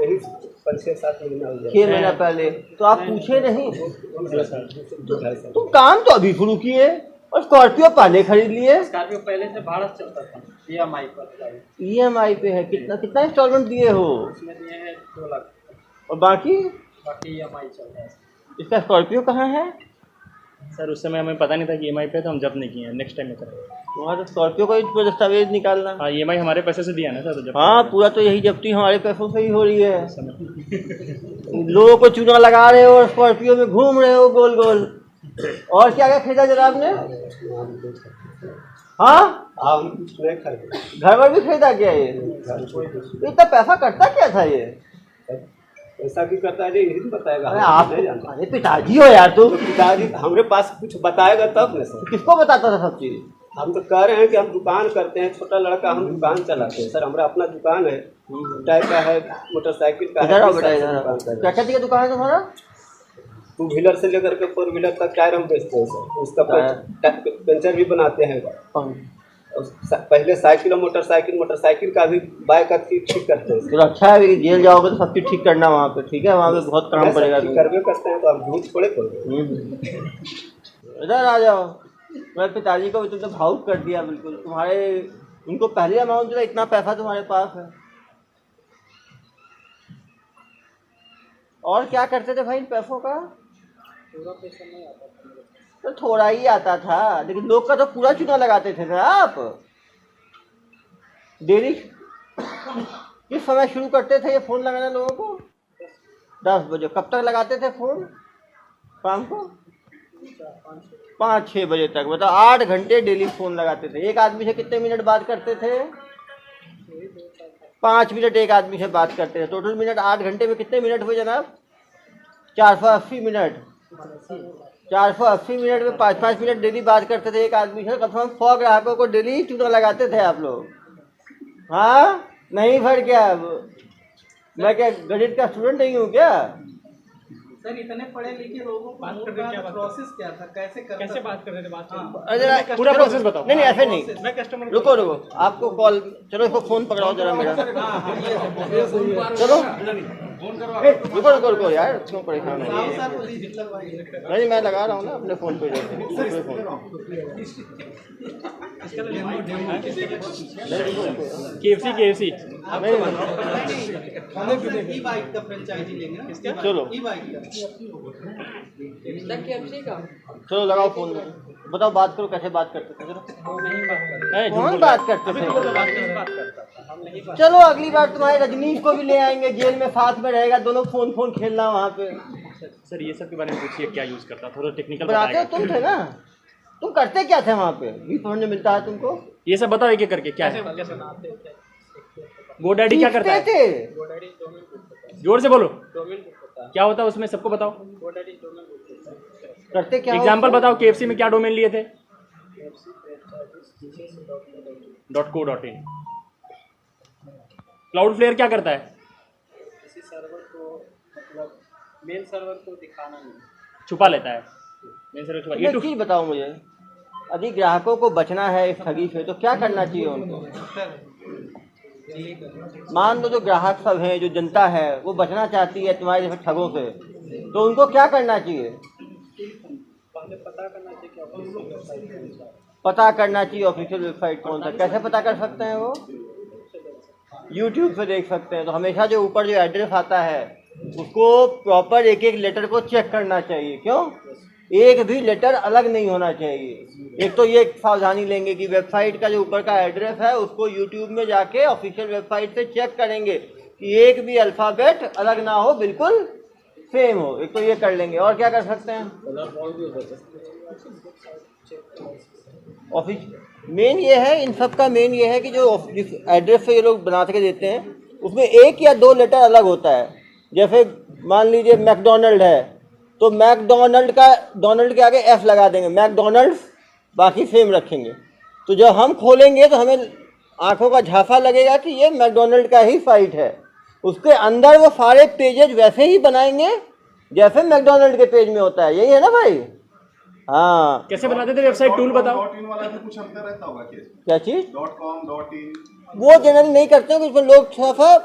Speaker 5: यही 5-6-7 महीना हो गया।
Speaker 1: 6 महीना पहले? तो आप पूछे नहीं?
Speaker 5: सर
Speaker 1: तुम काम तो अभी शुरू किए और स्कॉर्पियो पहले खरीद लिए?
Speaker 5: स्कॉर्पियो पहले से भाड़ा चलता था, EMI पर।
Speaker 1: EMI पे है? कितना कितना इंस्टॉलमेंट दिए हो?
Speaker 5: उसमें दिए हैं 2 लाख,
Speaker 1: और बाकी
Speaker 5: बाकी EMI चल रहा है।
Speaker 1: इसका स्कॉर्पियो कहाँ है?
Speaker 3: सर उस समय हमें पता नहीं था कि EMI पे, तो हम जब्त नहीं किए हैं, नेक्स्ट टाइम में करेंगे।
Speaker 1: वहाँ तो स्कॉर्पियो का ही दस्तावेज निकालना।
Speaker 3: हाँ EMI हमारे पैसे से दिया ना सर, तो जब
Speaker 1: हाँ पूरा तो यही जब्ती हमारे पैसों से ही हो रही है। लोगों को चूना लगा रहे हो और स्कॉर्पियो में घूम रहे हो गोल गोल। और क्या क्या खरीदा जनाब ने? हाँ
Speaker 5: हम कुछ नहीं खरीदे।
Speaker 1: घर पर भी खरीदा क्या ये? तो इतना पैसा करता क्या था ये?
Speaker 5: ऐसा भी करता है, यही बताएगा।
Speaker 1: अरे
Speaker 5: हम
Speaker 1: आप
Speaker 5: नहीं जानते।
Speaker 1: अरे पिताजी हो यार तुम।
Speaker 5: तो पिताजी हमारे पास कुछ बताएगा तब न सर।
Speaker 1: किसको बताता था सब चीज?
Speaker 5: हम तो कह रहे हैं कि हम दुकान करते हैं, छोटा लड़का, हम दुकान चलाते हैं सर। हमारा अपना दुकान है, टायर का है, मोटरसाइकिल का
Speaker 1: इधर
Speaker 5: है।
Speaker 1: आओ बेटा, इधर आओ। क्या क्या दिया दुकान है तुम्हारा?
Speaker 5: 2 व्हीलर से लेकर के 4 व्हीलर तक टायर हम बेचते हैं सर। उसका पंचर भी बनाते हैं। और पहले साइकिल और मोटरसाइकिल का भी बाइक का ठीक करते हैं।
Speaker 1: तो अच्छा है कि जेल जाओगे तो सब चीज ठीक करना वहाँ पे, ठीक है? वहाँ पे बहुत काम पड़ेगा तुम्हें।
Speaker 5: करवे करते हैं तो आप झूठ थोड़े बोल।
Speaker 1: इधर आ जाओ। मेरे पिताजी को भी तुमने भावुक कर दिया बिल्कुल। तुम्हारे उनको पहले अमाउंट दिया, इतना पैसा तुम्हारे पास है। और क्या करते थे भाई इन पैसों का?
Speaker 5: पूरा पैसा नहीं आता था।
Speaker 1: तो थोड़ा ही आता था, लेकिन लोग का तो पूरा चूना लगाते थे ना आप। डेली किस समय शुरू करते थे ये फ़ोन लगाना लोगों को? 10 बजे। कब तक लगाते थे फ़ोन? शाम को 5-6 बजे तक। मतलब 8 घंटे डेली फ़ोन लगाते थे। एक आदमी से कितने मिनट बात करते थे? 5 मिनट एक आदमी से बात करते थे। टोटल मिनट 8 घंटे में कितने मिनट हुए जनाब? 480 मिनट। 480 मिनट में 5-5 मिनट डेली बात करते थे एक आदमी से। कम से कम 100 ग्राहकों को डेली चूना लगाते थे आप लोग। हाँ नहीं भर क्या? मैं क्या गणित का स्टूडेंट नहीं हूँ क्या?
Speaker 6: सर इतने पढ़े लिखे लोगों को प्रोसेस क्या था, कैसे बात कर रहे थे?
Speaker 1: अरे
Speaker 3: पूरा प्रोसेस बताओ।
Speaker 1: नहीं ऐसे नहीं,
Speaker 6: मैं कस्टमर
Speaker 1: रुको आपको कॉल। चलो इसको फ़ोन पकड़ाओ जरा मेरा। चलो रुको यार, क्यों परेशान हो? नहीं मैं लगा रहा हूँ ना अपने फ़ोन पे।
Speaker 3: KFC
Speaker 6: ई बाइक का फ्रेंचाइजी लेंगे ना इसका।
Speaker 1: चलो
Speaker 6: ई बाइक का
Speaker 1: चलो लगाओ फ़ोन। बताओ बात करो, कैसे बात करते थे? चलो
Speaker 3: नहीं,
Speaker 1: कौन बात करते थे? चलो अगली बार तुम्हारे रजनीश को भी ले आएंगे, जेल में साथ में रहेगा, दोनों फोन खेलना वहाँ पे।
Speaker 3: सर ये सब के बारे में पूछिए, क्या यूज़ करता, थोड़ा टेक्निकल
Speaker 1: बनाते
Speaker 3: बताएगा।
Speaker 1: तुम थे ना? तुम करते क्या थे वहाँ पे? भी पढ़ने मिलता है तुमको?
Speaker 3: ये सब बताओ एक एक करके, क्या है GoDaddy, क्या करता है?
Speaker 1: थे?
Speaker 3: जोर से बोलो, क्या होता है उसमें, सबको बताओ।
Speaker 1: करते क्या?
Speaker 3: एग्जाम्पल बताओ, KFC में क्या डोमेन लिए थे? .co.in। Cloudflare क्या करता है?
Speaker 5: किसी सर्वर को, मतलब मेन सर्वर को दिखाना नहीं,
Speaker 3: छुपा लेता है। मेन सर्वर छुपा।
Speaker 1: एक चीज बताओ मुझे, यदि ग्राहकों को बचना है इस ठगी से तो क्या करना चाहिए उनको? मान लो जो ग्राहक सब हैं, जो जनता है, वो बचना चाहती है तुम्हारे जैसे ठगों से, तो उनको क्या करना चाहिए? पता करना चाहिए ऑफिशियल वेबसाइट कौन सा। कैसे पता कर सकते हैं वो? यूट्यूब से देख सकते हैं। तो हमेशा जो ऊपर जो एड्रेस आता है उसको प्रॉपर एक एक लेटर को चेक करना चाहिए। क्यों? एक भी लेटर अलग नहीं होना चाहिए। एक तो ये सावधानी लेंगे कि वेबसाइट का जो ऊपर का एड्रेस है उसको यूट्यूब में जाके ऑफिशियल वेबसाइट से चेक करेंगे कि एक भी अल्फ़ाबेट अलग ना हो, बिल्कुल सेम हो। एक तो ये कर लेंगे। और क्या कर सकते हैं? ऑफिस मेन ये है, इन सब का मेन ये है कि जो जिस एड्रेस से ये लोग बना के देते हैं उसमें एक या दो लेटर अलग होता है। जैसे मान लीजिए मैकडोनल्ड है तो मैकडोनल्ड का डोनल्ड के आगे एफ लगा देंगे, मैकडोनल्ड्स, बाकी सेम रखेंगे। तो जब हम खोलेंगे तो हमें आंखों का झांसा लगेगा कि ये मैकडोनल्ड का ही साइट है। उसके अंदर वो सारे पेजेज वैसे ही बनाएंगे जैसे मैकडोनल्ड के पेज में होता है। यही है ना भाई? हाँ।
Speaker 3: कैसे बनाते थे वेबसाइट? टूल बताओ।
Speaker 7: .in वाला में कुछ अंतर रहता होगा
Speaker 1: क्या चीज़?
Speaker 7: .com .in
Speaker 1: वो जनरली नहीं करते हैं, उसमें लोग थोड़ा सा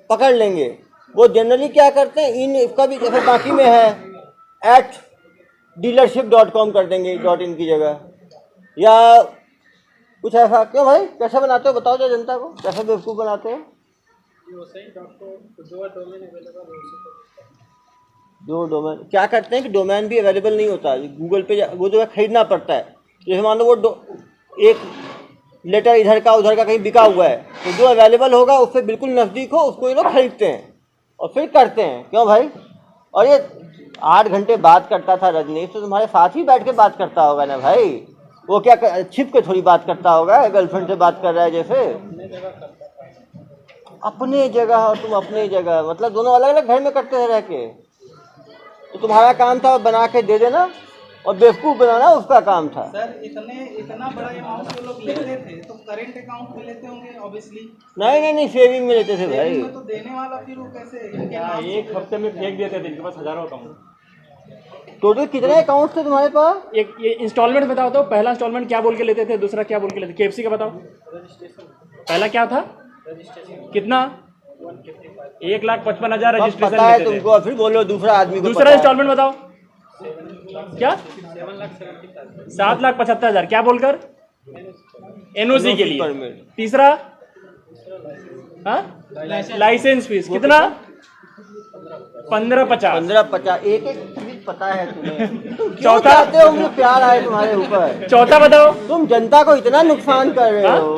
Speaker 1: पकड़ लेंगे। वो जनरली क्या करते हैं, इन इसका भी जैसे बाकी में है @dealership.com कर देंगे .in की जगह, या कुछ ऐसा। क्यों भाई? कैसे बनाते हो बताओ जो जनता को, कैसे बेवकूफ़ बनाते हो? दो डोमेन क्या करते हैं कि डोमेन भी अवेलेबल नहीं होता है गूगल पे, वो जो है खरीदना पड़ता है। जैसे मान लो वो एक लेटर इधर का उधर का कहीं बिका हुआ है तो जो अवेलेबल होगा उससे बिल्कुल नज़दीक हो उसको ये लोग खरीदते हैं और फिर करते हैं। क्यों भाई? और ये 8 घंटे बात करता था रजनीश, तो तुम्हारे साथ ही बैठ के बात करता होगा ना भाई। वो क्या छिप के थोड़ी बात करता होगा, गर्लफ्रेंड से बात कर रहा है जैसे। अपने जगह और तुम अपनी जगह, मतलब दोनों अलग अलग घर में करते हैं रह के। तो तुम्हारा काम था बना के दे देना और बेवकूफ़ बनाना उसका काम था।
Speaker 6: सर इतना बड़ा अमाउंट जो लोग लेते थे तो करेंट अकाउंट में लेते होंगे ऑब्वियसली।
Speaker 1: नहीं सेविंग में लेते थे भाई।
Speaker 6: सेविंग में तो देने वाला फिर वो कैसे इनके नाम से
Speaker 3: एक हफ्ते में फेंक देते थे, इनके पास हजारों अकाउंट।
Speaker 1: टोटल कितने अकाउंट थे तुम्हारे पास?
Speaker 3: एक ये इंस्टॉलमेंट बताओ तो, पहला इंस्टॉलमेंट क्या बोल के लेते थे, दूसरा क्या बोल के लेते? KFC का बताओ। पहला क्या था? कितना? 1,55,000 रजिस्ट्रेशन
Speaker 1: पता है
Speaker 3: लेते थे।
Speaker 1: तुमको, फिर बोलो दूसरा आदमी को
Speaker 3: दूसरा
Speaker 1: पता है।
Speaker 3: इंस्टॉलमेंट बताओ क्या? 7,75,000 क्या बोलकर? NOC के लिए।
Speaker 1: परमिट।
Speaker 3: तीसरा लाइसेंस फीस कितना? 15,50।
Speaker 1: 15,50 एक एक चीज पता है तुम्हें।
Speaker 3: चौथा?
Speaker 1: चाहते हो मुझे प्यार आए तुम्हारे ऊपर।
Speaker 3: चौथा बताओ।
Speaker 1: तुम जनता को इतना नुकसान कर रहे हो।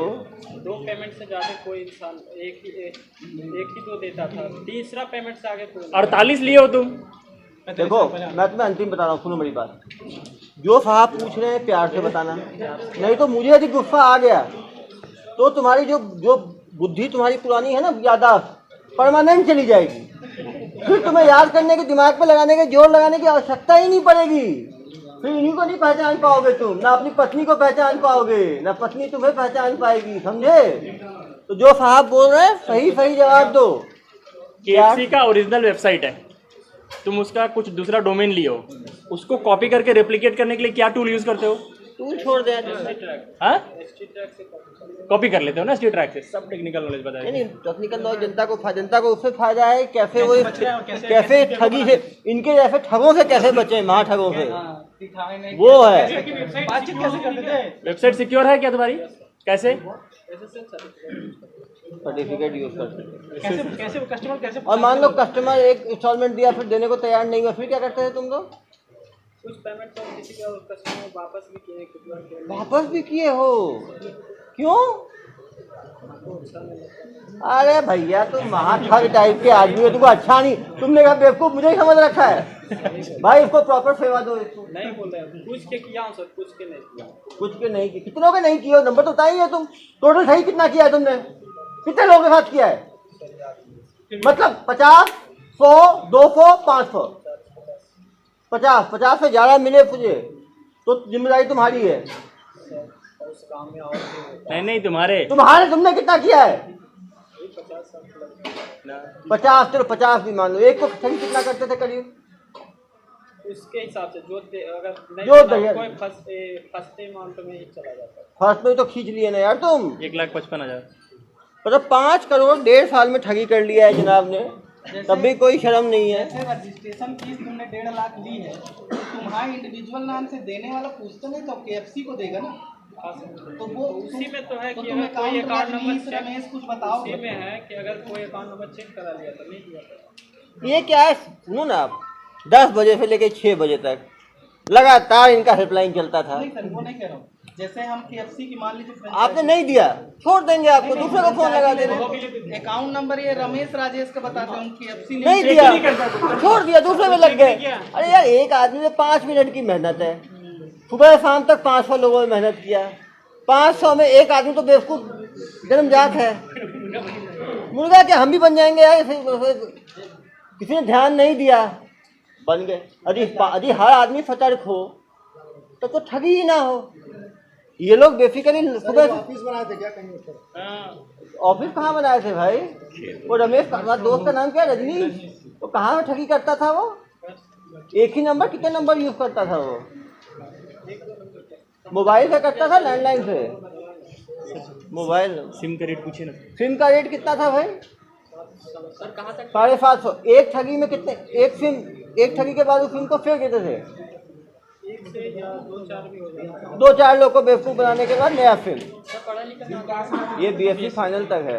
Speaker 8: 2 पेमेंट से ज्यादा कोई इंसान एक ही तो देता था, तीसरा पेमेंट से आगे कोई
Speaker 3: 48 लिए हो तुम।
Speaker 1: देखो मैं तुम्हें अंतिम बता रहा हूँ, सुनो मेरी बात। जो साहब पूछ रहे हैं प्यार से बताना, नहीं तो मुझे यदि गुस्सा आ गया तो तुम्हारी जो बुद्धि तुम्हारी पुरानी है ना, याददाश्त परमानेंट चली जाएगी। फिर तुम्हें याद करने के, दिमाग पे लगाने के, जोर लगाने की आवश्यकता ही नहीं पड़ेगी। फिर इन्हीं को नहीं पहचान पाओगे तुम, ना अपनी पत्नी को पहचान पाओगे, ना पत्नी तुम्हें पहचान पाएगी। समझे? तो जो साहब बोल रहे हैं सही जवाब दो।
Speaker 3: KFC का ओरिजिनल वेबसाइट है, तुम उसका कुछ दूसरा डोमेन लियो, उसको कॉपी करके रेप्लिकेट करने के लिए क्या टूल यूज करते हो?
Speaker 1: टूल छोड़ दे।
Speaker 3: हाँ, कॉपी कर लेते हो ना ST-Track से। सब टेक्निकल नॉलेज बताया।
Speaker 1: नहीं टेक्निकल नॉलेज जनता को उससे फायदा है। कैसे वो कैसे ठगी से, इनके जैसे ठगों से कैसे बचे, महा ठगों से, वो है।
Speaker 6: बातचीत कैसे करते थे?
Speaker 3: वेबसाइट सिक्योर है क्या तुम्हारी? कैसे?
Speaker 1: सर्टिफिकेट यूज कर सकते।
Speaker 6: कैसे कस्टमर कैसे?
Speaker 1: और मान लो कस्टमर एक इंस्टॉलमेंट दिया फिर देने को तैयार नहीं हुआ, फिर क्या करते थे तुम लोग?
Speaker 8: कुछ पेमेंट तो किसी का कस्टमर वापस भी किए, कितना किए।
Speaker 1: वापस भी किए हो? क्यों? अरे भैया तुम महाठग टाइप के आदमी हो, तुमको अच्छा नहीं, तुमने कहा बेवकूफ मुझे ही समझ रखा है भाई। इसको प्रॉपर सेवा दो। इसको
Speaker 8: नहीं बोल रहे, पूछ के किया हूँ सर, पूछ के नहीं किया।
Speaker 1: कुछ के नहीं किए? कितनों के नहीं किए? नंबर तो बताइए तुम। टोटल सही कितना किया है तुमने? कितने लोगों के साथ किया है? मतलब 50, 100, 200, 500, 50 से ज़्यादा मिले तुझे तो जिम्मेदारी तुम्हारी है।
Speaker 3: नहीं तुम्हारे।
Speaker 1: तुमने कितना किया है? 50, चलो 50 भी मान लो। एक को सही कितना करते थे करीब?
Speaker 8: उसके हिसाब से अगर नहीं
Speaker 1: जो
Speaker 8: कोई फर्स्ट अमाउंट में ही चला जाता है।
Speaker 1: फर्स्ट में तो खींच लिए ना यार तुम।
Speaker 3: 1,55,000
Speaker 1: मतलब 5 करोड़ 1.5 साल में ठगी कर लिया है जनाब ने, तब भी कोई शर्म नहीं है।
Speaker 6: जैसे रजिस्ट्रेशन फीस तुमने 1.5 लाख ली है, तो तुम्हारे इंडिविजुअल नाम से देने वाला पूछता नहीं तो KFC को देगा ना। तो वो
Speaker 8: उसी में तो है
Speaker 6: तो
Speaker 8: कि
Speaker 6: तुम
Speaker 8: अगर कोई अकाउंट नंबर
Speaker 6: रमेश कुछ बताओ।
Speaker 8: उसी में है कि अगर कोई अकाउंट नंबर चेक करा लिया तो नहीं दिया था।
Speaker 1: ये क्या है, सुनो ना आप, 10 बजे से लेके 6 बजे तक लगातार इनका हेल्पलाइन चलता था।
Speaker 6: नहीं सर, वो नहीं कह रहा हूँ। जैसे हम KFC की मान लीजिए
Speaker 1: आपने नहीं दिया, छोड़ देंगे आपको, दूसरे को फोन लगा दे रहे।
Speaker 6: अकाउंट नंबर ये रमेश राजेश का बताते हैं, KFC
Speaker 1: नहीं दिया, छोड़ दिया, दूसरे में लग गए। अरे यार, एक आदमी में 5 मिनट की मेहनत है, सुबह शाम तक 500 लोगों ने मेहनत किया, 500 में एक आदमी तो बेवकूफ जन्मजात है। मुर्गा क्या हम भी बन जाएंगे यार, किसी ने ध्यान नहीं दिया, बन गए। यदि हर आदमी सतर्क हो तो ठगी ही ना हो। ये लोग बेसिकली सुबह
Speaker 4: ऑफिस बनाए थे क्या कहीं ऊपर?
Speaker 1: ऑफिस कहाँ बनाए थे भाई? वो रमेश का दोस्त का नाम क्या, रजनीश, वो कहाँ में ठगी करता था? वो एक ही नंबर कितने नंबर यूज करता था? वो मोबाइल से करता था, लैंडलाइन से? मोबाइल
Speaker 3: सिम का रेट पूछे ना।
Speaker 1: सिम का रेट कितना था भाई?
Speaker 8: सर कहाँ तक
Speaker 1: 750। एक ठगी में कितने, एक ठगी के बाद उस सिम को फेंक देते थे।
Speaker 8: 1 से या 2-4 भी हो जाता
Speaker 1: 2-4 लोग को बेवकूफ़ बनाने के बाद नया सिम।
Speaker 8: है। पढ़ा लिखा
Speaker 1: ये BSc फाइनल तक है।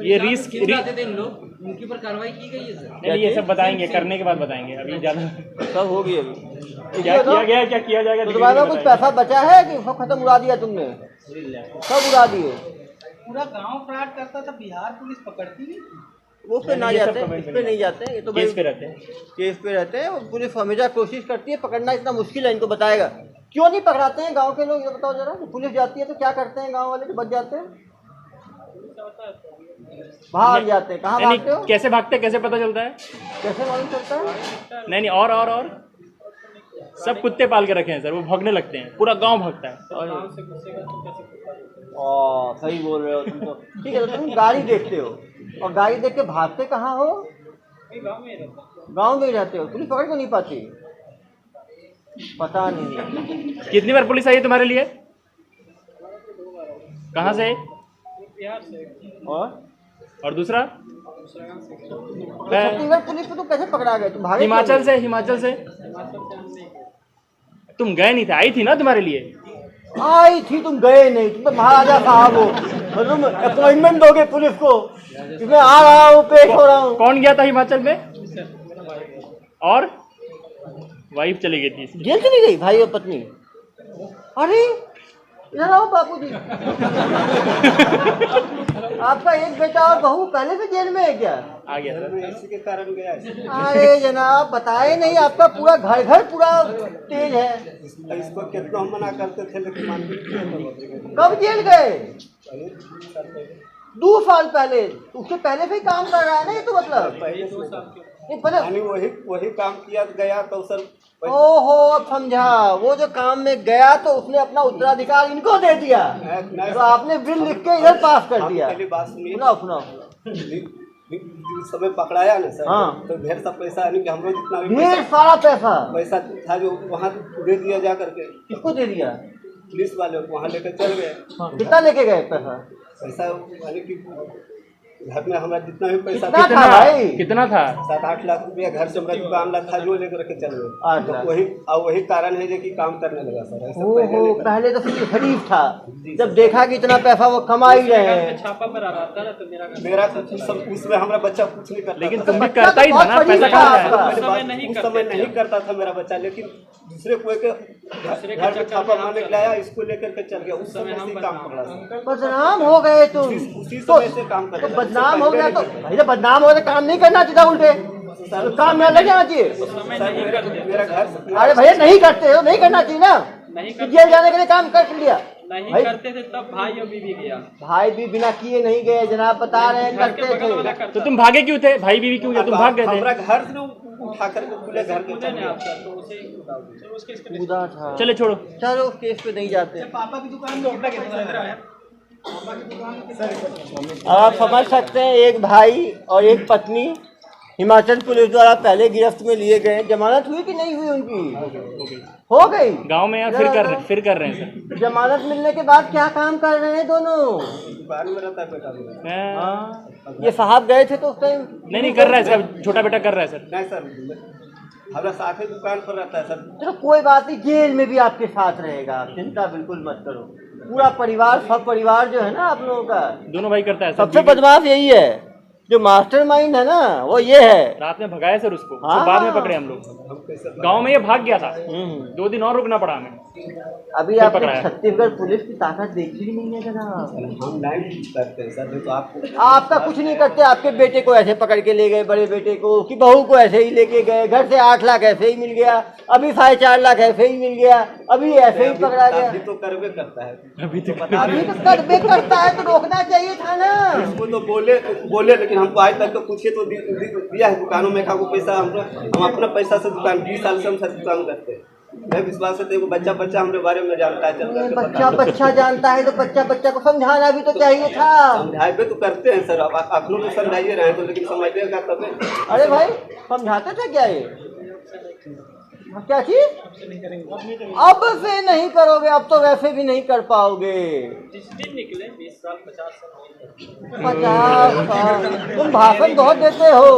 Speaker 3: ये रिस्क
Speaker 6: उनके ऊपर कार्रवाई की गई है सर।
Speaker 3: नहीं, ये सब बताएंगे, करने के बाद बताएंगे, अभी ज़्यादा
Speaker 1: सब होगी अभी।
Speaker 3: क्या किया गया, क्या किया जाएगा।
Speaker 1: तो तुम्हारे पास कुछ पैसा बचा है कि सब खत्म उड़ा दिया तुमने? सब उड़ा दिए।
Speaker 6: पूरा गांव फ्रॉड करता था, बिहार पुलिस पकड़ती नहीं।
Speaker 1: वो पे ना जाते, इस पे नहीं जाते, ये तो
Speaker 3: केस पे रहते हैं।
Speaker 1: केस पे रहते हैं। वो पुलिस हमेशा कोशिश करती है, पकड़ना इतना मुश्किल है, इनको बताएगा क्यों नहीं पकड़ाते हैं गांव के लोग, ये बताओ जरा। पुलिस जाती है तो क्या करते हैं गांव वाले, बच जाते हैं, भाग जाते हैं। कहाँ भागते हो?
Speaker 3: कैसे भागते, कैसे पता चलता है,
Speaker 1: कैसे मालूम चलता है?
Speaker 3: नहीं और सब कुत्ते पाल के रखे हैं सर, वो भागने लगते हैं, पूरा गांव भागता है।
Speaker 1: सही बोल रहे हो तुम तो। ठीक है, तो तुम गाड़ी देखते हो और गाड़ी देख के भागते कहाँ हो? गाँव में ही रहते हो, पुलिस पकड़ को नहीं पाती? पता नहीं।
Speaker 3: कितनी बार पुलिस आई है तुम्हारे लिए? कहाँ से?
Speaker 8: बिहार से।
Speaker 3: और दूसरा
Speaker 1: छत्तीसगढ़ पुलिस को तो कैसे पकड़ा गए तुम? भागे
Speaker 3: हिमाचल से। तुम गए नहीं थे, आई थी ना तुम्हारे लिए?
Speaker 1: आई थी, तुम गए नहीं। तुम तो महाराजा साहब हो, तुम अपॉइंटमेंट दोगे पुलिस को कि मैं आ रहा हूँ, पेश हो रहा हूँ।
Speaker 3: कौन गया था हिमाचल में? और वाइफ चली गई थी।
Speaker 1: जेल चली गई भाई और पत्नी? अरे इधर आओ बापू जी। आपका एक बेटा और बहू पहले से जेल में है क्या?
Speaker 3: आ गया सर।
Speaker 5: इसी के कारण गया है।
Speaker 1: अरे जनाब बताए नहीं, आपका पूरा घर पूरा तेज है।
Speaker 5: इसको कितना हम मना करते थे, लेकिन मान
Speaker 1: कब जेल गए? 2 साल पहले। उससे पहले से ही काम कर रहा है ना ये तो, मतलब ये पहले
Speaker 5: वही काम किया गया तो सर।
Speaker 1: ओहो, अब समझा। वो जो काम में गया तो उसने अपना उत्तराधिकार इनको दे दिया, तो आपने बिल लिख के इधर पास कर दिया।
Speaker 5: पहली बात सुनिए,
Speaker 1: सुनाओ।
Speaker 5: जिस समय पकड़ाया ना सर,
Speaker 1: हाँ।
Speaker 5: तो ढेर सा पैसा, यानी कि हम लोग जितना भी
Speaker 1: ढेर सारा
Speaker 5: पैसा था जो वहाँ दे दिया जा करके।
Speaker 1: किसको दे दिया?
Speaker 5: पुलिस वाले वहाँ लेकर चल गए।
Speaker 1: कितना लेके गए पैसा?
Speaker 5: यानी कि घर में हमारा जितना भी पैसा
Speaker 1: कितना था भाई?
Speaker 3: कितना था?
Speaker 5: 7-8 लाख रुपया घर से हमारा दुकान ला था, जो लेकर के चल गए।
Speaker 1: 8 लाख।
Speaker 5: वही कारण है जो कि काम करने लगा सर। ऐसे
Speaker 1: ओहो, पहले तो सिर्फ खरीफ था, जब देखा कि इतना पैसा वो कमा ही रहे हैं।
Speaker 8: छापा पर आ रहा था ना, तो
Speaker 5: मेरा सब उसमें हमारा बच्चा कुछ नहीं करता।
Speaker 3: लेकिन
Speaker 5: था।
Speaker 3: तुम भी करता ही था ना, पैसा कहाँ है?
Speaker 5: उस समय नहीं करता था मेरा बच्चा, लेकिन दूसरे कोई के घर पे छापा मारने के लाया, इसको लेकर के चल गया। उस समय से ही काम पकड़ा।
Speaker 1: बदनाम हो गए तुम।
Speaker 5: उसी समय से काम कर।
Speaker 1: बदनाम हो गया तो भाई, जब बदनाम हो गया तो काम नहीं करना चाहिए, उल्टे तो काम में लग जाना चाहिए।
Speaker 5: मेरा घर,
Speaker 1: अरे भैया नहीं करते हो, नहीं करना चाहिए ना। जेल जाने के लिए काम कर लिया।
Speaker 8: नहीं करते थे तब भाई अभी भी गया।
Speaker 1: भाई भी बिना किए नहीं गए जनाब, बता रहे हैं करते थे।
Speaker 3: तो तुम भागे क्यों थे? भाई बीवी क्यों गए? तुम भाग गए थे?
Speaker 5: हमारा घर से उठा कर खुले घर के चल गया।
Speaker 1: कूदा था।
Speaker 3: चले छोड़ो।
Speaker 1: चलो उस केस पे नहीं जाते।
Speaker 6: पापा की दुकान में उठा के
Speaker 1: आप समझ सकते हैं, एक भाई और एक पत्नी हिमाचल पुलिस द्वारा पहले गिरफ्त में लिए गए, जमानत हुई कि नहीं हुई उनकी? हो गई।
Speaker 3: गांव में यार फिर कर रहे हैं सर।
Speaker 1: जमानत मिलने के बाद क्या काम कर रहे हैं दोनों?
Speaker 5: दुकान में रहता है बेटा मेरा।
Speaker 1: हाँ, ये साहब गए थे तो उस टाइम
Speaker 3: नहीं कर रहा है सर, छोटा बेटा कर रहा है सर।
Speaker 5: नहीं सर, हमारा साथ ही दुकान पर रहता है सर।
Speaker 1: चलो कोई बात नहीं, जेल में भी आपके साथ रहेगा, आप चिंता बिल्कुल मत करो। पूरा परिवार, सब परिवार जो है ना आप लोगों का,
Speaker 3: दोनों भाई करता है सर।
Speaker 1: सबसे बदमाश यही है, जो मास्टरमाइंड है ना वो ये है।
Speaker 3: रात में भगाया सर उसको,
Speaker 1: हाँ।
Speaker 3: बाद में पकड़े हम लोग। गांव में ये भाग गया था, 2 दिन और रुकना पड़ा हमें।
Speaker 1: अभी आपने छत्तीसगढ़ पुलिस की ताकत देखी ही नहीं है जनाब।
Speaker 5: हम नहीं करते हैं सर, तो आपको
Speaker 1: आपका कुछ नहीं करते। आपके बेटे को ऐसे पकड़ के ले गए, बड़े बेटे को, कि बहू को ऐसे ही लेके गए, घर से 8 लाख ऐसे ही मिल गया, अभी 4.5 लाख ऐसे ही मिल गया, अभी ऐसे ही पकड़ा गया।
Speaker 5: अभी तो करवे करता है,
Speaker 1: अभी तो करवे करता है तो रोकना चाहिए था ना।
Speaker 5: उसको तो बोले लेकिन हमको आज तक तो पूछे तो दिया है दुकानों में को पैसा। हम अपना पैसा से दुकान 20 साल से हम सब दुकान करते हैं। मैं विश्वास से बच्चा हमारे बारे में जानता है।
Speaker 1: बच्चा जानता है तो बच्चा को समझाना भी तो चाहिए था।
Speaker 5: समझाए तो करते हैं सर, अब आप लोग तो समझाइए रहे तो, लेकिन समझिएगा तब।
Speaker 1: अरे भाई समझाते थे क्या ये? क्या चीज? अब से नहीं करोगे, अब तो वैसे भी नहीं कर पाओगे।
Speaker 8: जिस दिन निकले 20 साल 50 साल
Speaker 1: 50 साल तुम भाषण बहुत देते हो।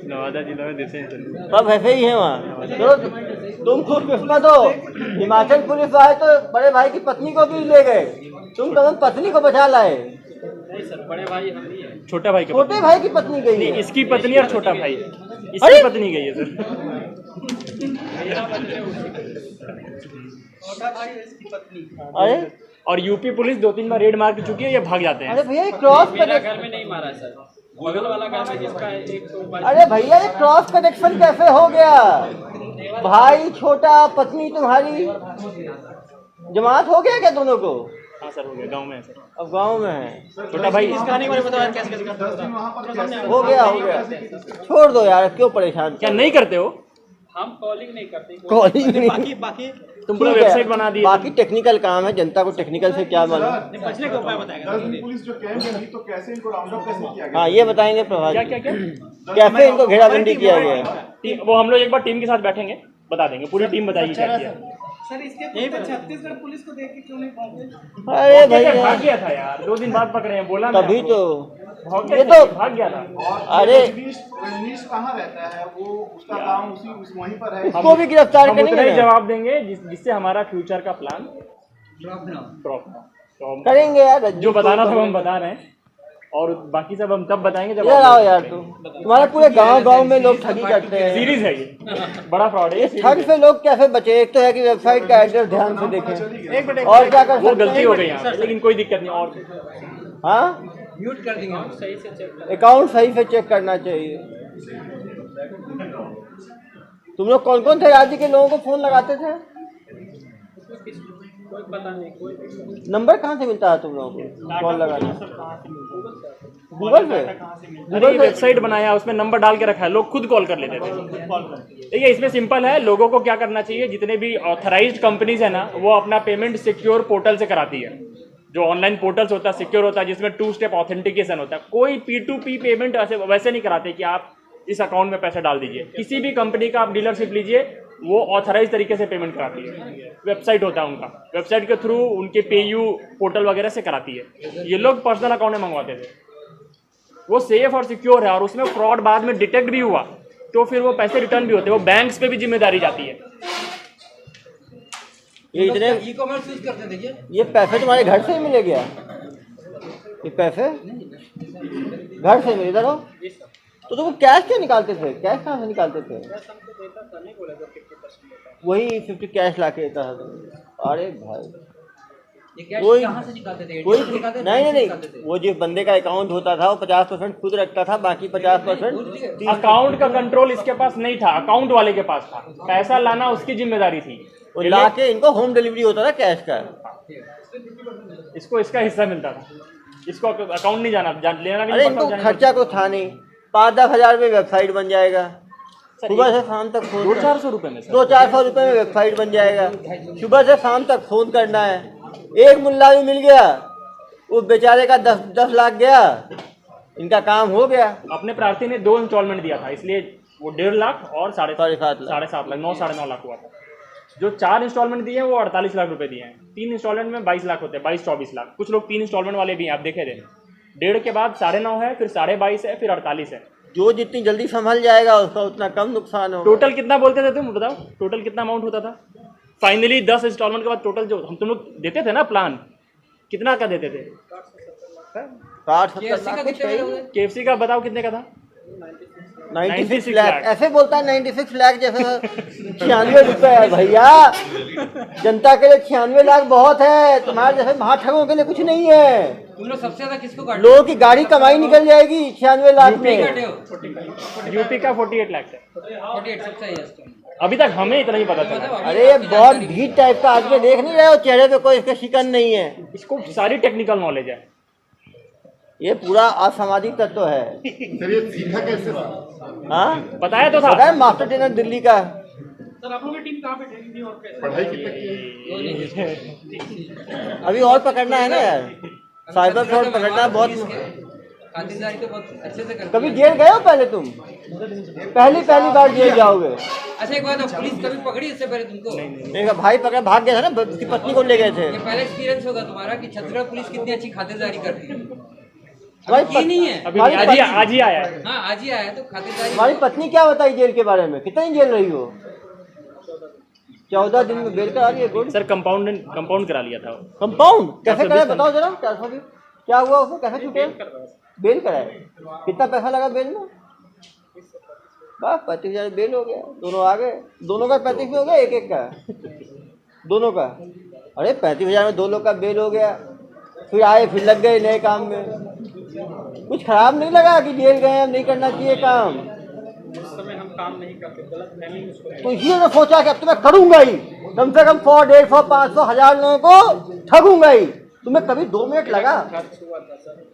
Speaker 3: नवादा जिला में देते हैं सर।
Speaker 1: सब ऐसे ही है वहाँ। तो तुम खुद किस्मत हो, हिमाचल पुलिस आए तो बड़े भाई की पत्नी को भी ले गए, तुम तो पत्नी को बचा लाए।
Speaker 8: नहीं सर, बड़े भाई हम ही हैं।
Speaker 3: छोटा भाई
Speaker 1: छोटे भाई की पत्नी गई है।
Speaker 3: इसकी पत्नी और छोटा भाई, इसकी पत्नी गई है सर।
Speaker 6: छोटा भाई है इसकी पत्नी।
Speaker 1: अरे
Speaker 3: और यूपी पुलिस 2-3 बार रेड मार चुकी है, ये भाग जाते हैं।
Speaker 1: अरे भैया क्रॉस
Speaker 8: मेरा घर में नहीं मारा है सर, बगल वाला घर में जिसका एक तो
Speaker 1: अरे भैया ये क्रॉस कनेक्शन कैसे हो गया? भाई छोटा, पत्नी तुम्हारी, जमात हो गया क्या दोनों को?
Speaker 3: हाँ सर हो गया, गांव में है सर।
Speaker 1: अब गांव में है।
Speaker 3: छोटा भाई
Speaker 4: इस कहानी के बारे में बताओ यार, कैसे
Speaker 1: हो गया। छोड़ दो यार, क्यों परेशान?
Speaker 3: क्या नहीं करते हो?
Speaker 8: हम कॉलिंग नहीं करते।
Speaker 1: कॉलिंग नहीं,
Speaker 6: बाकी
Speaker 3: तुम पूरा
Speaker 1: ठीक है।
Speaker 3: वेबसाइट बना दी।
Speaker 1: बाकी टेक्निकल काम है, जनता को टेक्निकल से क्या मालूम।
Speaker 6: बचने का उपाय बताएगा।
Speaker 7: 10 दिन पुलिस जो कैंप में थी तो कैसे इनको राउंड अप कैसे किया गया?
Speaker 1: हाँ ये बताएंगे प्रभात
Speaker 3: क्या
Speaker 1: जी।
Speaker 3: क्या क्या
Speaker 1: कैसे इनको घेराबंदी किया गया?
Speaker 3: वो हम लोग एक बार टीम के साथ बैठेंगे, बता देंगे, पूरी टीम बताएगी क्या किया।
Speaker 6: सर इसके पीछे छत्तीसगढ़ पुलिस को देख के क्यों नहीं पहुंचे?
Speaker 1: अरे
Speaker 3: भाग
Speaker 1: भैया
Speaker 3: गया था यार, 2 दिन बाद पकड़े हैं, बोला मैं
Speaker 1: तभी
Speaker 3: आपको।
Speaker 1: तो
Speaker 3: ये
Speaker 1: ये
Speaker 3: तो
Speaker 1: तो
Speaker 3: भाग गया था।
Speaker 1: अरे
Speaker 7: रजनीश कहाँ रहता है? वो उसका काम वहीं पर है।
Speaker 1: उसको भी गिरफ्तार
Speaker 3: हम उतना
Speaker 1: करेंगे
Speaker 3: ही
Speaker 1: ना?
Speaker 3: जवाब देंगे जिससे हमारा फ्यूचर का प्लान ड्रॉप ना। तो हम
Speaker 1: करेंगे यार।
Speaker 3: जो बताना था वो हम बता रहे हैं, और बाकी सब हम तब बताएंगे जब
Speaker 1: इधर आओ यार, तुम्हारे पूरे गांव में लोग ठगी करते हैं।
Speaker 3: सीरीज है ये, बड़ा फ्रॉड है ये
Speaker 1: ठग
Speaker 3: series है।
Speaker 1: से लोग कैसे बचे? एक तो है कि वेबसाइट का एड्रेस ध्यान से देखें, और क्या कर
Speaker 3: वो
Speaker 1: सकते
Speaker 3: गलती हो
Speaker 1: हैं?
Speaker 3: गई यहाँ पे, लेकिन कोई दिक्कत नहीं। और
Speaker 1: हाँ
Speaker 6: म्यूट कर देंगे।
Speaker 8: सही से चेक
Speaker 1: अकाउंट सही से चेक करना चाहिए। तुम लोग कौन कौन थे राज्य के लोगों को फोन लगाते थे?
Speaker 8: कोई पता नहीं, कोई
Speaker 1: नंबर कहाँ से मिलता है तुम लोगों को कॉल लगाने? गूगल से?
Speaker 3: अरे ये वेबसाइट बनाया, उसमें नंबर डाल के रखा है, लोग खुद कॉल कर लेते थे। देखिए इसमें सिंपल है, लोगों को क्या करना चाहिए, जितने भी ऑथराइज्ड कंपनीज है ना, वो अपना पेमेंट सिक्योर पोर्टल से कराती है। जो ऑनलाइन पोर्टल्स होता है सिक्योर होता है, जिसमें 2 स्टेप ऑथेंटिकेशन होता है। कोई P2P पेमेंट वैसे नहीं कराते कि आप इस अकाउंट में पैसा डाल दीजिए। किसी भी कंपनी का आप डीलरशिप लीजिए, वो ऑथराइज तरीके से पेमेंट कराती है। वेबसाइट होता है उनका, वेबसाइट के थ्रू उनके पेयू पोर्टल वगैरह से कराती है। ये लोग पर्सनल अकाउंट में मंगवाते थे, वो सेफ और सिक्योर है, और उसमें फ्रॉड बाद में डिटेक्ट भी हुआ तो फिर वो पैसे रिटर्न भी होते हैं। वो बैंक्स पे भी जिम्मेदारी जाती है।
Speaker 1: ये इतने
Speaker 6: ई-कॉमर्स यूज करते थे क्या?
Speaker 1: ये पैसे तुम्हारे घर से ही मिले गया? ये पैसे घर से मिले? इधर हो। तो तुम कैश क्या निकालते थे? कैश कहाँ से निकालते थे? वही 50 कैश ला के देता था। अरे भाई कोई
Speaker 6: कहाँ से निकालते थे?
Speaker 1: कोई नहीं, वो जिस बंदे का अकाउंट होता था वो 50% खुद रखता था, बाकी 50%
Speaker 3: अकाउंट का कंट्रोल इसके पास नहीं था, अकाउंट वाले के पास था। पैसा लाना उसकी जिम्मेदारी थी।
Speaker 1: वो ला के इनको होम डिलीवरी होता था कैश का।
Speaker 3: इसको इसका हिस्सा मिलता था, इसको अकाउंट नहीं लेना भी
Speaker 1: अरे
Speaker 3: नहीं
Speaker 1: इनको
Speaker 3: पड़ता।
Speaker 1: खर्चा को था नहीं, 5-10 हज़ार में वेबसाइट बन जाएगा। सुबह से शाम तक
Speaker 3: 200-400 रुपए में
Speaker 1: 200-400 रुपए में वेबसाइट बन जाएगा। सुबह से शाम तक फोन करना है। एक मुल्ला भी मिल गया, उस बेचारे का 10 लाख गया, इनका काम हो गया।
Speaker 3: अपने प्रार्थी ने 2 इंस्टॉलमेंट दिया था, इसलिए वो 1.5 लाख और
Speaker 1: 7.5 लाख।
Speaker 3: 7.5 लाख, 9 साढ़े 9 लाख हुआ था। जो 4 इंस्टॉलमेंट दिए हैं वो 48 लाख रुपए दिए हैं। 3 इंस्टॉलमेंट में 22 लाख होते हैं, 22-24 लाख। कुछ लोग 3 इंस्टॉलमेंट वाले भी हैं, आप देखे थे। 1.5 के बाद 9.5 है, फिर 22.5 है, फिर 48 है।
Speaker 1: जो जितनी जल्दी संभल जाएगा उसका उतना कम नुकसान हो।
Speaker 3: टोटल कितना बोलते थे तुम बताओ, टोटल कितना अमाउंट होता था? फाइनली 10 इंस्टॉलमेंट के बाद टोटल जो तुम लोग देते थे ना प्लान, कितना का देते थे?
Speaker 1: 60-70 लाख कुछ है।
Speaker 3: KFC का बताओ कितने का था?
Speaker 1: 96 लाख। ऐसे बोलता है 96 लाख जैसे 96 रुपए है भैया। जनता के लिए 96 लाख बहुत है, तुम्हारे जैसे महाठगों के लिए कुछ नहीं है।
Speaker 9: तुम लोग सबसे ज्यादा किसको काटे?
Speaker 1: लोगों की गाड़ी कमाई निकल जाएगी 96 लाख में।
Speaker 3: यूपी का 48 लाख है।
Speaker 9: 48 सबसे हाईएस्ट।
Speaker 3: अभी तक हमें इतना ही पता चला।
Speaker 1: अरे ये बहुत भीड़ टाइप का आदमी, देख नहीं रहे हो चेहरे पे कोई इसका शिकन नहीं है।
Speaker 3: इसको सारी टेक्निकल नॉलेज है।
Speaker 1: ये पूरा असामाजिक तत्व है।
Speaker 7: सर ये सीखा कैसे?
Speaker 1: हाँ
Speaker 3: बताया तो था।
Speaker 1: पता है मास्टर ट्रेनर दिल्ली का।
Speaker 8: सर आप लोगों की टीम कहाँ पे ट्रेनिंग दी और कैसे?
Speaker 7: पढ़ाई कितनी की है?
Speaker 1: अभी और पकड़ना है ना यार, साइबर फ्रॉड पकड़ना बहुत।
Speaker 9: खातिरदारी तो बहुत अच्छे से करते
Speaker 1: कभी जेल गए हो पहले तुम? पहली बार जेल जाओगे।
Speaker 9: अच्छा एक बात, पुलिस कभी पकड़ी इससे पहले तुमको?
Speaker 1: मेरा भाई पकड़ा भाग गया था ना, उसकी पत्नी को ले गए थे।
Speaker 9: ये पहला एक्सपीरियंस होगा तुम्हारा कि छत्तीसगढ़ पुलिस कितनी अच्छी खातिरदारी करती है।
Speaker 1: हमारी
Speaker 9: ये नहीं है
Speaker 3: अभी आज ही आया है।
Speaker 9: हाँ आज ही आया तो खातिरदारी।
Speaker 1: हमारी पत्नी क्या बताई जेल के बारे में, कितनी जेल रही हो? 14 दिन में बेल करा दी है। गुड।
Speaker 3: सर कंपाउंड करा लिया था।
Speaker 1: कंपाउंड कैसे कराए बताओ जरा। क्या हुआ उसको, कैसे छूटे? बेल कराए। कितना पैसा लगा बेल में? बस 35,000 बेल हो गया। दोनों आ गए। दोनों का 35 में हो गया, एक का दोनों का। अरे 35,000 में 2 लोग का बेल हो गया। फिर आए, फिर लग गए नए काम में। कुछ खराब नहीं लगा कि जेल गए, अब नहीं करना चाहिए काम?
Speaker 8: उस समय हम काम नहीं करते, गलत फहमी उसको।
Speaker 1: तो इसीलिए मैं सोचा कि अब तो मैं करूंगा ही, कम से कम 100, 150, 500, 1000 लोगों को ठगूंगा ही। तुम्हें कभी 2 मिनट लगा?
Speaker 8: खर्च हुआ था सर।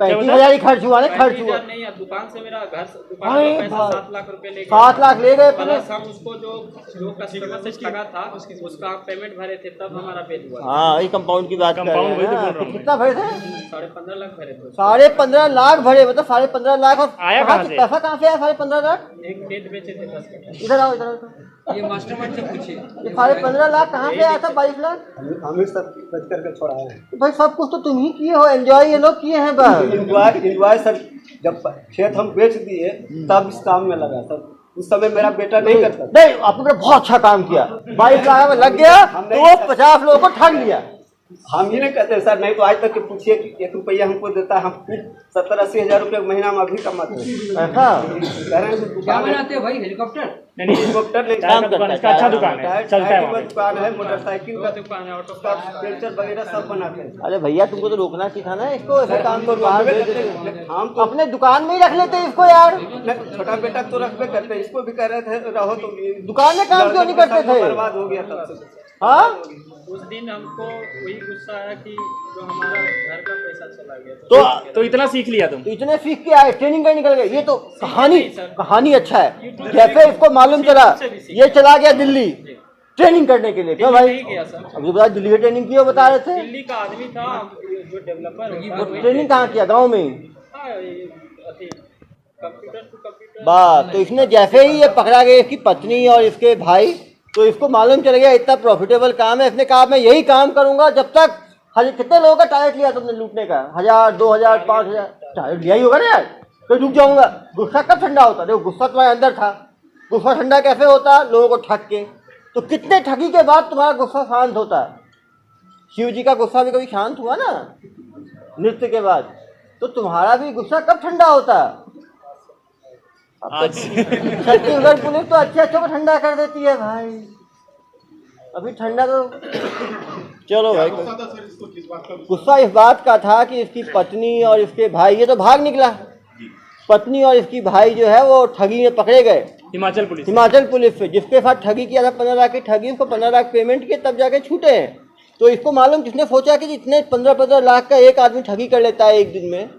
Speaker 1: 35,000 ही खर्च हुआ। नहीं खर्च हुआ
Speaker 8: नहीं, दुकान से मेरा दुकान का पैसा 7 लाख रुपए ले गए।
Speaker 1: 7 लाख ले गए।
Speaker 8: प्लस हम उसको जो कस्टमर से ठगा था उसका पेमेंट भरे थे, तब हमारा पेड हुआ।
Speaker 1: हाँ ये कंपाउंड की बात कर रहे हैं ना। कितना भरे थे?
Speaker 8: 15.5 लाख भरे थे।
Speaker 1: 15.5 लाख भरे, मतलब 15.5 लाख। और
Speaker 3: आया कहाँ से?
Speaker 1: पैसा कहाँ से आया 15.5 लाख?
Speaker 8: एक खेत बेचे थे 10 कट्ठा।
Speaker 1: इधर आओ, इधर आओ।
Speaker 9: ये मास्टरमाइंड से पूछिए।
Speaker 1: ये 15.5 लाख कहाँ से आया था? 22 लाख
Speaker 5: हम ही सब बच करके छोड़ा है।
Speaker 1: तो भाई सब कुछ तो तुम ही किए हो, एंजॉय ये लोग किए हैं बस।
Speaker 5: इंजॉय सर, जब खेत हम बेच दिए तब इस काम में लगा सर। उस समय मेरा बेटा नहीं करता।
Speaker 1: नहीं, आपने बहुत अच्छा काम किया। 22 लाख में लग गया तो वो 50 लोगों को ठग लिया।
Speaker 5: हम ही नहीं कहते सर, नहीं तो आज तक के पूछिए कि 1 रुपया हमको देता है। हम 70-80 हज़ार रुपये महीना में अभी कमाते हैं।
Speaker 1: ऐसा
Speaker 5: कह रहे हैं
Speaker 9: क्या बनाते हो भाई? हेलीकॉप्टर?
Speaker 3: नहीं,
Speaker 5: हेलीकॉप्टर नहीं,
Speaker 1: काम करता है।
Speaker 3: इसका अच्छा दुकान है, चलता है वहाँ पे।
Speaker 5: दुकान है, मोटरसाइकिल का
Speaker 8: दुकान है, ऑटो
Speaker 5: का पेंचर वगैरह सब बनाते हैं।
Speaker 1: अरे भैया तुमको तो रोकना चाहिए था ना इसको, ऐसे काम तो बाहर भेज देते।
Speaker 5: हम तो
Speaker 1: अपने दुकान में ही रख लेते इसको यार।
Speaker 5: छोटा बेटा तो रखबे करते, इसको भी कह रहे थे रहो तो
Speaker 1: दुकान में काम क्यों नहीं करते थे?
Speaker 5: बर्बाद हो गया तब से।
Speaker 1: हाँ
Speaker 8: उस दिन हमको वही गुस्सा आया कि जो हमारा घर का पैसा चला गया।
Speaker 3: तो इतना सीख लिया तुम?
Speaker 1: तो इतने सीख के आए, ट्रेनिंग का निकल गए। ये तो कहानी अच्छा है। जैसे इसको मालूम चला ये चला गया दिल्ली ट्रेनिंग करने के लिए। क्यों भाई?
Speaker 8: गया सर,
Speaker 1: अभी बता, दिल्ली की ट्रेनिंग की हो बता रहे थे।
Speaker 8: दिल्ली का आदमी था जो डेवलपर
Speaker 1: वो ट्रेनिंग कहाँ किया? गाँव में ही।
Speaker 8: Computer to computer.
Speaker 1: बात तो इसने जैसे ही ये पकड़ा गया, इसकी पत्नी और इसके भाई, तो इसको मालूम चल गया इतना प्रॉफिटेबल काम है। इसने कहा मैं यही काम करूंगा जब तक। कितने लोगों का टारगेट लिया तुमने लूटने का? 1000, 2000, 5000 टारगेट लिया ही होगा ना यार। तो रुक जाऊंगा। गुस्सा कब ठंडा होता? देखो गुस्सा तुम्हारे अंदर था। गुस्सा ठंडा कैसे होता? लोगों को ठग के। तो कितने ठगी के बाद तुम्हारा गुस्सा शांत होता है? शिव जी का गुस्सा भी कभी शांत हुआ ना नृत्य के बाद? तो तुम्हारा भी गुस्सा कब ठंडा होता? छत्तीसगढ़ पुलिस तो अच्छे को ठंडा कर देती है भाई। अभी ठंडा तो चलो भाई। गुस्सा इस बात का था कि इसकी पत्नी और इसके भाई, ये तो भाग निकला। पत्नी और इसकी भाई जो है वो ठगी में पकड़े गए हिमाचल पुलिस से, जिसके साथ ठगी किया था 15 लाख की ठगी। उसको 15 लाख पेमेंट किए तब जाके छूटे हैं। तो इसको मालूम, किसने सोचा कि इतने 15-15 लाख का एक आदमी ठगी कर लेता है एक दिन में?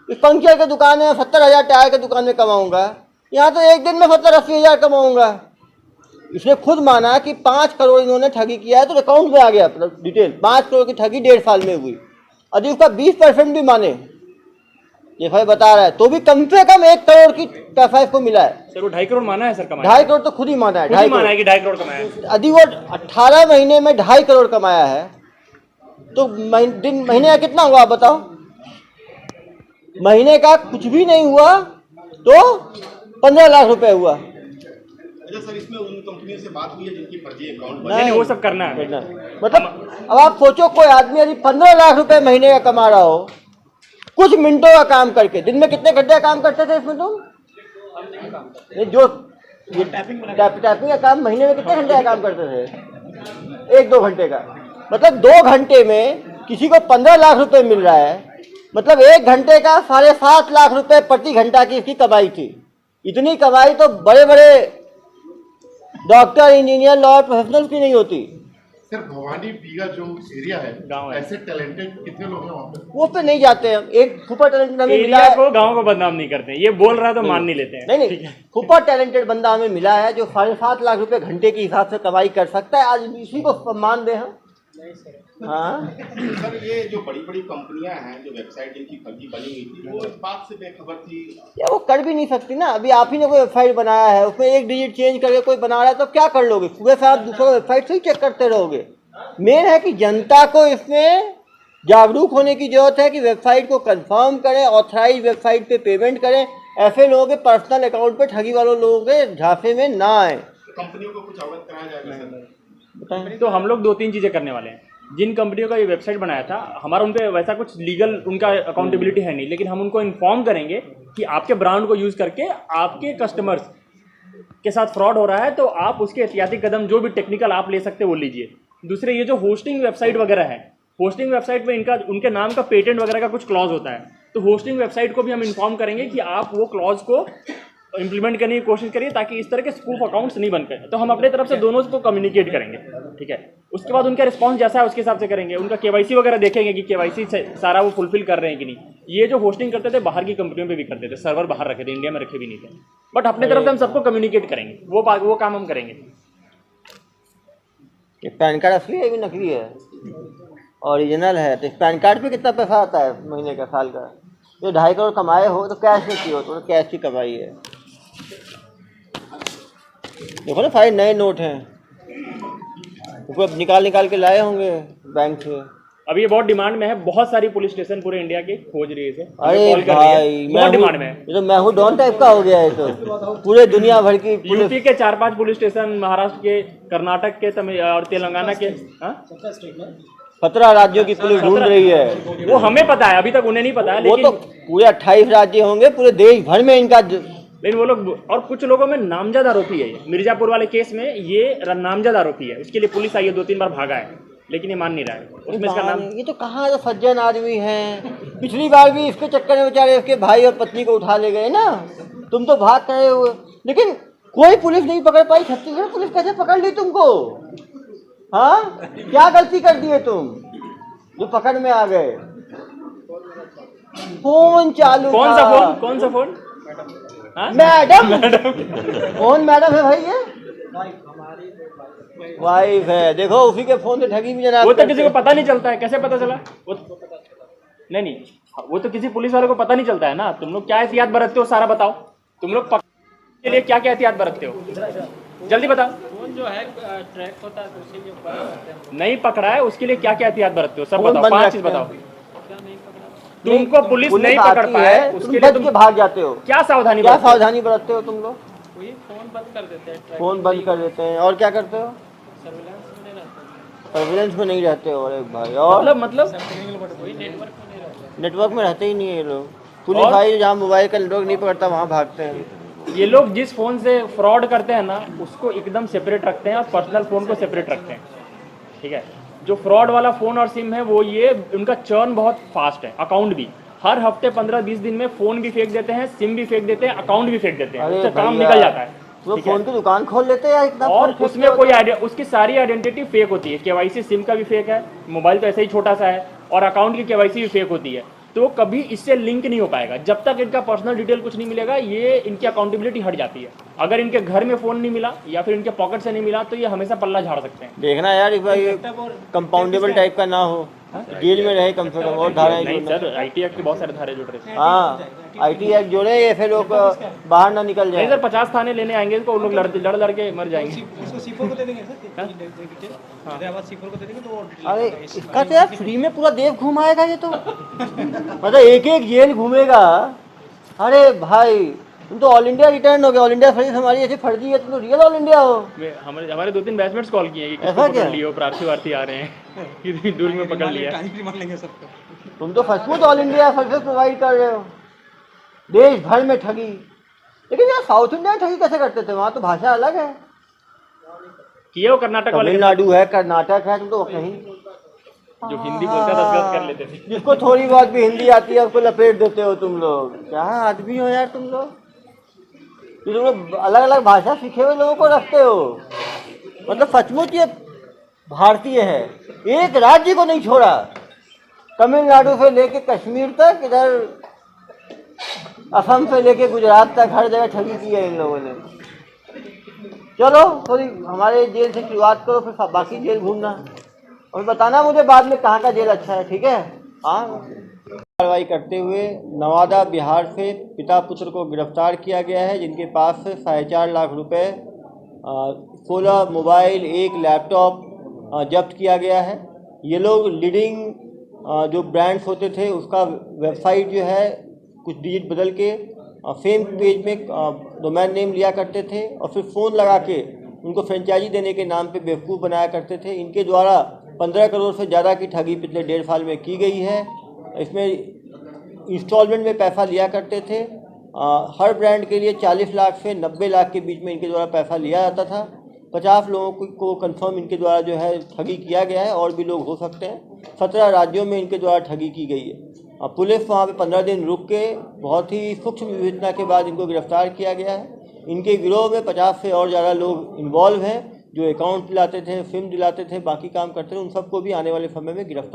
Speaker 1: इस पंक्चर की दुकान में 70,000 टायर की दुकान में कमाऊंगा, यहाँ तो एक दिन में 70-80 हज़ार कमाऊंगा। इसने खुद माना कि 5 करोड़ इन्होंने ठगी किया है। तो अकाउंट में आ गया डिटेल। 5 करोड़ की ठगी 1.5 साल में हुई। यदि उसका 20% भी माने एफआई बता रहा है, तो भी कम से कम 1 करोड़ की एफआई को मिला है।
Speaker 3: सर वो 2.5 करोड़ माना है सर कमाया,
Speaker 1: 2.5 करोड़ तो खुद ही माना है, 2.5
Speaker 3: माना है
Speaker 1: करोड़।
Speaker 3: कि 2.5 करोड़ कमाया है।
Speaker 1: यदि वो 18 महीने में 2.5 करोड़ कमाया है तो महीने का कितना हुआ आप बताओ? महीने का कुछ भी नहीं हुआ तो 15 लाख रुपए हुआ।
Speaker 7: अच्छा सर, इसमें उन कंपनियों से बात हुई है जिनकी फर्जी अकाउंट
Speaker 3: नहीं वो सब करना है।
Speaker 1: मतलब अब आप सोचो, कोई आदमी यदि 15 लाख रुपए महीने का कमा रहा हो कुछ मिनटों का काम करके, दिन में कितने घंटे काम करते थे इसमें तुम? ये जो टाइपिंग का काम महीने में कितने घंटे का काम करते थे? 1-2 घंटे का। मतलब 2 घंटे में किसी को 15 लाख रुपए मिल रहा है, मतलब 1 घंटे का 7.5 लाख रुपए प्रति घंटा की इसकी कमाई थी। इतनी कमाई तो बड़े बड़े डॉक्टर, इंजीनियर, लॉयर, प्रोफेशनल्स की नहीं होती।
Speaker 7: सर भवानी बीघा जो एरिया है,
Speaker 3: गाँव है,
Speaker 7: ऐसे टैलेंटेड कितने लोग हैं वहाँ पे?
Speaker 1: वो पे नहीं जाते हम। एक सुपर टैलेंटेड हमें मिला
Speaker 3: एरिया
Speaker 1: है,
Speaker 3: को गांव को बदनाम नहीं करते हैं, ये बोल रहा है तो मान नहीं लेते हैं।
Speaker 1: नहीं सुपर टैलेंटेड बंदा हमें मिला है जो 7.5 लाख रुपए घंटे के हिसाब से कमाई कर सकता है। आज इसी को सम्मान दे हम। हाँ
Speaker 7: सर ये जो बड़ी बड़ी कंपनियां हैं, जो वेबसाइट इनकी फर्जी बनी हुई थी, वो इस बात से बेखबर थी।
Speaker 1: या वो कर भी नहीं सकती ना। अभी आप ही ने कोई वेबसाइट बनाया है, उसमें 1 डिजिट चेंज करके कोई बना रहा है तो क्या कर लोगे? सुबह से आप दूसरा वेबसाइट से ही चेक करते रहोगे। मेन है कि जनता को इसमें जागरूक होने की जरूरत है कि वेबसाइट को कंफर्म करें, ऑथराइज वेबसाइट पे पेमेंट करें। ऐसे लोगों के पर्सनल अकाउंट पे ठगी वालों लोगों के झांसे में ना आए।
Speaker 7: कंपनियों को कुछ अवगत कराया जाएगा सर?
Speaker 1: बताएं।
Speaker 3: तो हम लोग 2-3 चीज़ें करने वाले हैं। जिन कंपनियों का ये वेबसाइट बनाया था, हमारा उन पे वैसा कुछ लीगल उनका अकाउंटेबिलिटी है नहीं, लेकिन हम उनको इन्फॉर्म करेंगे कि आपके ब्रांड को यूज़ करके आपके कस्टमर्स के साथ फ्रॉड हो रहा है, तो आप उसके एहतियाती कदम जो भी टेक्निकल आप ले सकते हैं वो लीजिए। दूसरे, ये जो होस्टिंग वेबसाइट वगैरह है, होस्टिंग वेबसाइट में उनके नाम का पेटेंट वगैरह का कुछ क्लॉज होता है, तो होस्टिंग वेबसाइट को भी हम इन्फॉर्म करेंगे कि आप वो क्लॉज को इम्प्लीमेंट करने की कोशिश करिए ताकि इस तरह के स्पूफ अकाउंट्स नहीं बन पाए। तो हम अपने तरफ से दोनों को कम्युनिकेट करेंगे, ठीक है। उसके बाद उनका रिस्पांस जैसा है उसके हिसाब से करेंगे। उनका केवाईसी वगैरह देखेंगे कि केवाईसी सारा वो फुलफिल कर रहे हैं कि नहीं। ये जो होस्टिंग करते थे बाहर की कंपनियों पे भी करते थे, सर्वर बाहर रखे थे, इंडिया में रखे भी नहीं थे। बट अपने तरफ से हम सबको कम्युनिकेट करेंगे, वो काम हम करेंगे।
Speaker 1: ये पैन कार्ड असली है भी नकली है? ओरिजिनल है। तो पैन कार्ड पे कितना पैसा आता है महीने का, साल का? जो 2.5 करोड़ कमाए हो तो कैश में किए हो, तो कैश की कमाई है। देखो ना, सारे नए नोट हैं, उसको अब निकाल के लाए होंगे बैंक से।
Speaker 3: अभी ये बहुत डिमांड में है, बहुत सारी पुलिस स्टेशन पूरे इंडिया के खोज रही है इसे।
Speaker 1: अरे
Speaker 3: कॉल कर रही है,
Speaker 1: भाई,
Speaker 3: बहुत डिमांड में है।
Speaker 1: ये तो मैं हूँ डॉन टाइप का हो गया है। तो पूरे दुनिया भर की पुलिस,
Speaker 3: यूपी के 4-5 पुलिस स्टेशन, महाराष्ट्र के, कर्नाटक के, तमिल और तेलंगाना के,
Speaker 1: 17 राज्यों की पुलिस ढूंढ रही है।
Speaker 3: वो हमें पता है, अभी तक उन्हें नहीं पता है।
Speaker 1: वो
Speaker 3: लेकिन
Speaker 1: तो पूरे 28 राज्य होंगे, पूरे देश भर में इनका।
Speaker 3: लेकिन वो लोग, और कुछ लोगों में नामजद आरोपी है। ये मिर्जापुर वाले केस में ये नामजद आरोपी है, उसके लिए पुलिस आई है, 2-3 बार भागा है, लेकिन ये मान नहीं रहा है। उसमें इसका नाम,
Speaker 1: ये तो कहाँ, जो सज्जन आदमी हैं। पिछली बार भी इसके चक्कर में बेचारे उसके भाई और पत्नी को उठा ले गए ना। तुम तो भाग गए हो, लेकिन कोई पुलिस नहीं पकड़ पाई। छत्तीसगढ़ पुलिस कैसे पकड़ ली तुमको? हाँ, क्या गलती कर दी है तुम जो पकड़ में आ गए? फोन चालू,
Speaker 3: कौन सा फोन? कौन सा फोन?
Speaker 1: मैडम, कौन मैडम है भाई? ये वाइफ है। देखो, उसी के फोन से ठगी भी जनाब।
Speaker 3: वो तो किसी को पता नहीं चलता है, कैसे पता चला? वो नहीं, वो तो किसी पुलिस वाले को पता नहीं चलता है ना। तुम लोग क्या एहतियात बरतते हो, सारा बताओ। तुम लोग के लिए क्या क्या एहतियात बरतते हो, जल्दी बताओ।
Speaker 8: फोन जो है ट्रैक होता है तो उसी के ऊपर
Speaker 3: नहीं पकड़ा है, उसके लिए क्या क्या एहतियात बरतते हो, सब बताओ। 5 चीज बताओ। तुमको पुलिस नहीं पकड़ पाए, उसके लिए तुम
Speaker 1: भाग जाते हो।
Speaker 3: क्या सावधानी
Speaker 1: बरतते हो तुम लोग?
Speaker 8: वही फोन बंद कर देते हैं,
Speaker 1: फोन बंद कर देते हैं। और क्या करते हो?
Speaker 8: सर्विलांस में नहीं रहते,
Speaker 1: सर्विलेंस में नहीं रहते हो? अरे भाई, और
Speaker 3: मतलब
Speaker 8: वही नेटवर्क में नहीं रहते।
Speaker 1: नेटवर्क में रहते ही नहीं है ये लोग। पुलिस भाई जहाँ मोबाइल का नेटवर्क नहीं पकड़ता वहाँ भागते हैं।
Speaker 3: ये लोग जिस फोन से फ्रॉड करते हैं ना, उसको एकदम सेपरेट रखते हैं और पर्सनल फोन को सेपरेट रखते हैं, ठीक है। जो फ्रॉड वाला फोन और सिम है, वो ये उनका चर्न बहुत फास्ट है। अकाउंट भी हर हफ्ते 15-20 दिन में फोन भी फेंक देते हैं, सिम भी फेंक देते हैं, अकाउंट भी फेंक देते हैं, उससे काम निकल जाता है।
Speaker 1: वो फोन की दुकान खोल लेते हैं एकदम।
Speaker 3: और उसमें कोई उसकी सारी आइडेंटिटी फेक होती है। केवाईसी सिम का भी फेक है, मोबाइल तो ऐसे ही छोटा सा है, और अकाउंट की केवाईसी भी फेक होती है। तो कभी इससे लिंक नहीं हो पाएगा जब तक इनका पर्सनल डिटेल कुछ नहीं मिलेगा। ये इनकी अकाउंटेबिलिटी हट जाती है। अगर इनके घर में फोन नहीं मिला या फिर इनके पॉकेट से नहीं मिला तो ये हमेशा पल्ला झाड़ सकते हैं।
Speaker 1: देखना यार, इस बार ये कंपाउंडेबल टाइप का ना हो। जेल में रहे कम से कम और धाराएं
Speaker 3: नहीं
Speaker 1: जोड़ना।
Speaker 3: सर, आईटी एक्ट के बहुत सारे धारे जुड़ रहे थे।
Speaker 1: हाँ, IT एक्ट जोड़े ये फिर लोग बाहर ना निकल
Speaker 3: नहीं
Speaker 1: जाए।
Speaker 3: सर, 50 थाने लेने आएंगे तो उन लोग लड़ के मर जाएंगे।
Speaker 6: उसको सीफोर को दे देंगे सर डिटेल, हैदराबाद सीफोर को दे देंगे तो वो डिटेल
Speaker 1: अरे इसका तो यार फ्री में पूरा देश घुमाएगा ये तो, मतलब एक एक जेल घूमेगा। अरे भाई तुम तो ऑल इंडिया रिटर्न हो गए, ऑल इंडिया सर्विस हमारी ऐसी फर्जी है, तुम तो रियल ऑल इंडिया हो।
Speaker 3: हमारे 2-3 बैचमेट्स कॉल किए हैं कि
Speaker 1: ऐसा
Speaker 3: किसको
Speaker 1: क्या?
Speaker 3: पकड़ लियो, प्रार्थी वार्थी आ रहे हैं कितनी दूर में पकड़ लिया।
Speaker 6: मान लेंगे सबको।
Speaker 1: तुम तो सचमुच ऑल इंडिया सर्विस प्रोवाइड कर रहे हो, देश भर में ठगी। लेकिन यार साउथ इंडिया में ठगी कैसे करते थे, वहाँ तो भाषा अलग है।
Speaker 3: किए वो कर्नाटक वाले
Speaker 1: तमिलनाडु है, कर्नाटक है, तुम तो कहीं
Speaker 3: जो हिंदी बोलते थे 10 कर लेते थे।
Speaker 1: जिसको थोड़ी बहुत भी हिंदी आती है उसको लपेट देते हो तुम लोग। क्या आदमी हो यार तुम लोग, तुम लोग अलग अलग भाषा सीखे हुए लोगों को रखते हो। मतलब सचमुच ये भारतीय है, एक राज्य को नहीं छोड़ा, तमिलनाडु से लेके कश्मीर तक, इधर असम से लेके गुजरात तक हर जगह ठगी की है इन लोगों ने। चलो थोड़ी हमारे जेल से शुरुआत करो, फिर बाकी जेल घूमना और बताना मुझे बाद में कहाँ का जेल अच्छा है, ठीक है? हाँ। कार्रवाई करते हुए नवादा बिहार से पिता पुत्र को गिरफ्तार किया गया है, जिनके पास से 4.5 लाख रुपए, 16 मोबाइल, 1 लैपटॉप जब्त किया गया है। ये लोग लीडिंग जो ब्रांड्स होते थे उसका वेबसाइट जो है कुछ डिजिट बदल के फेम पेज में डोमेन नेम लिया करते थे और फिर फ़ोन लगा के उनको फ्रेंचाइजी देने के नाम पे बेवकूफ़ बनाया करते थे। इनके द्वारा 15 करोड़ से ज़्यादा की ठगी पिछले 1.5 साल में की गई है। इसमें इंस्टॉलमेंट में पैसा लिया करते थे। हर ब्रांड के लिए 40 लाख से 90 लाख के बीच में इनके द्वारा पैसा लिया जाता था। 50 लोगों को कंफर्म इनके द्वारा जो है ठगी किया गया है, और भी लोग हो सकते हैं। 17 राज्यों में इनके द्वारा ठगी की गई है। पुलिस वहाँ पे 15 दिन रुक के बहुत ही सूक्ष्म विवेचना के बाद इनको गिरफ्तार किया गया है। इनके गिरोह में 50 से और ज़्यादा लोग इन्वॉल्व हैं, जो अकाउंट दिलाते थे, सिम दिलाते थे, बाकी काम करते थे। उन सबको भी आने वाले समय में गिरफ्तार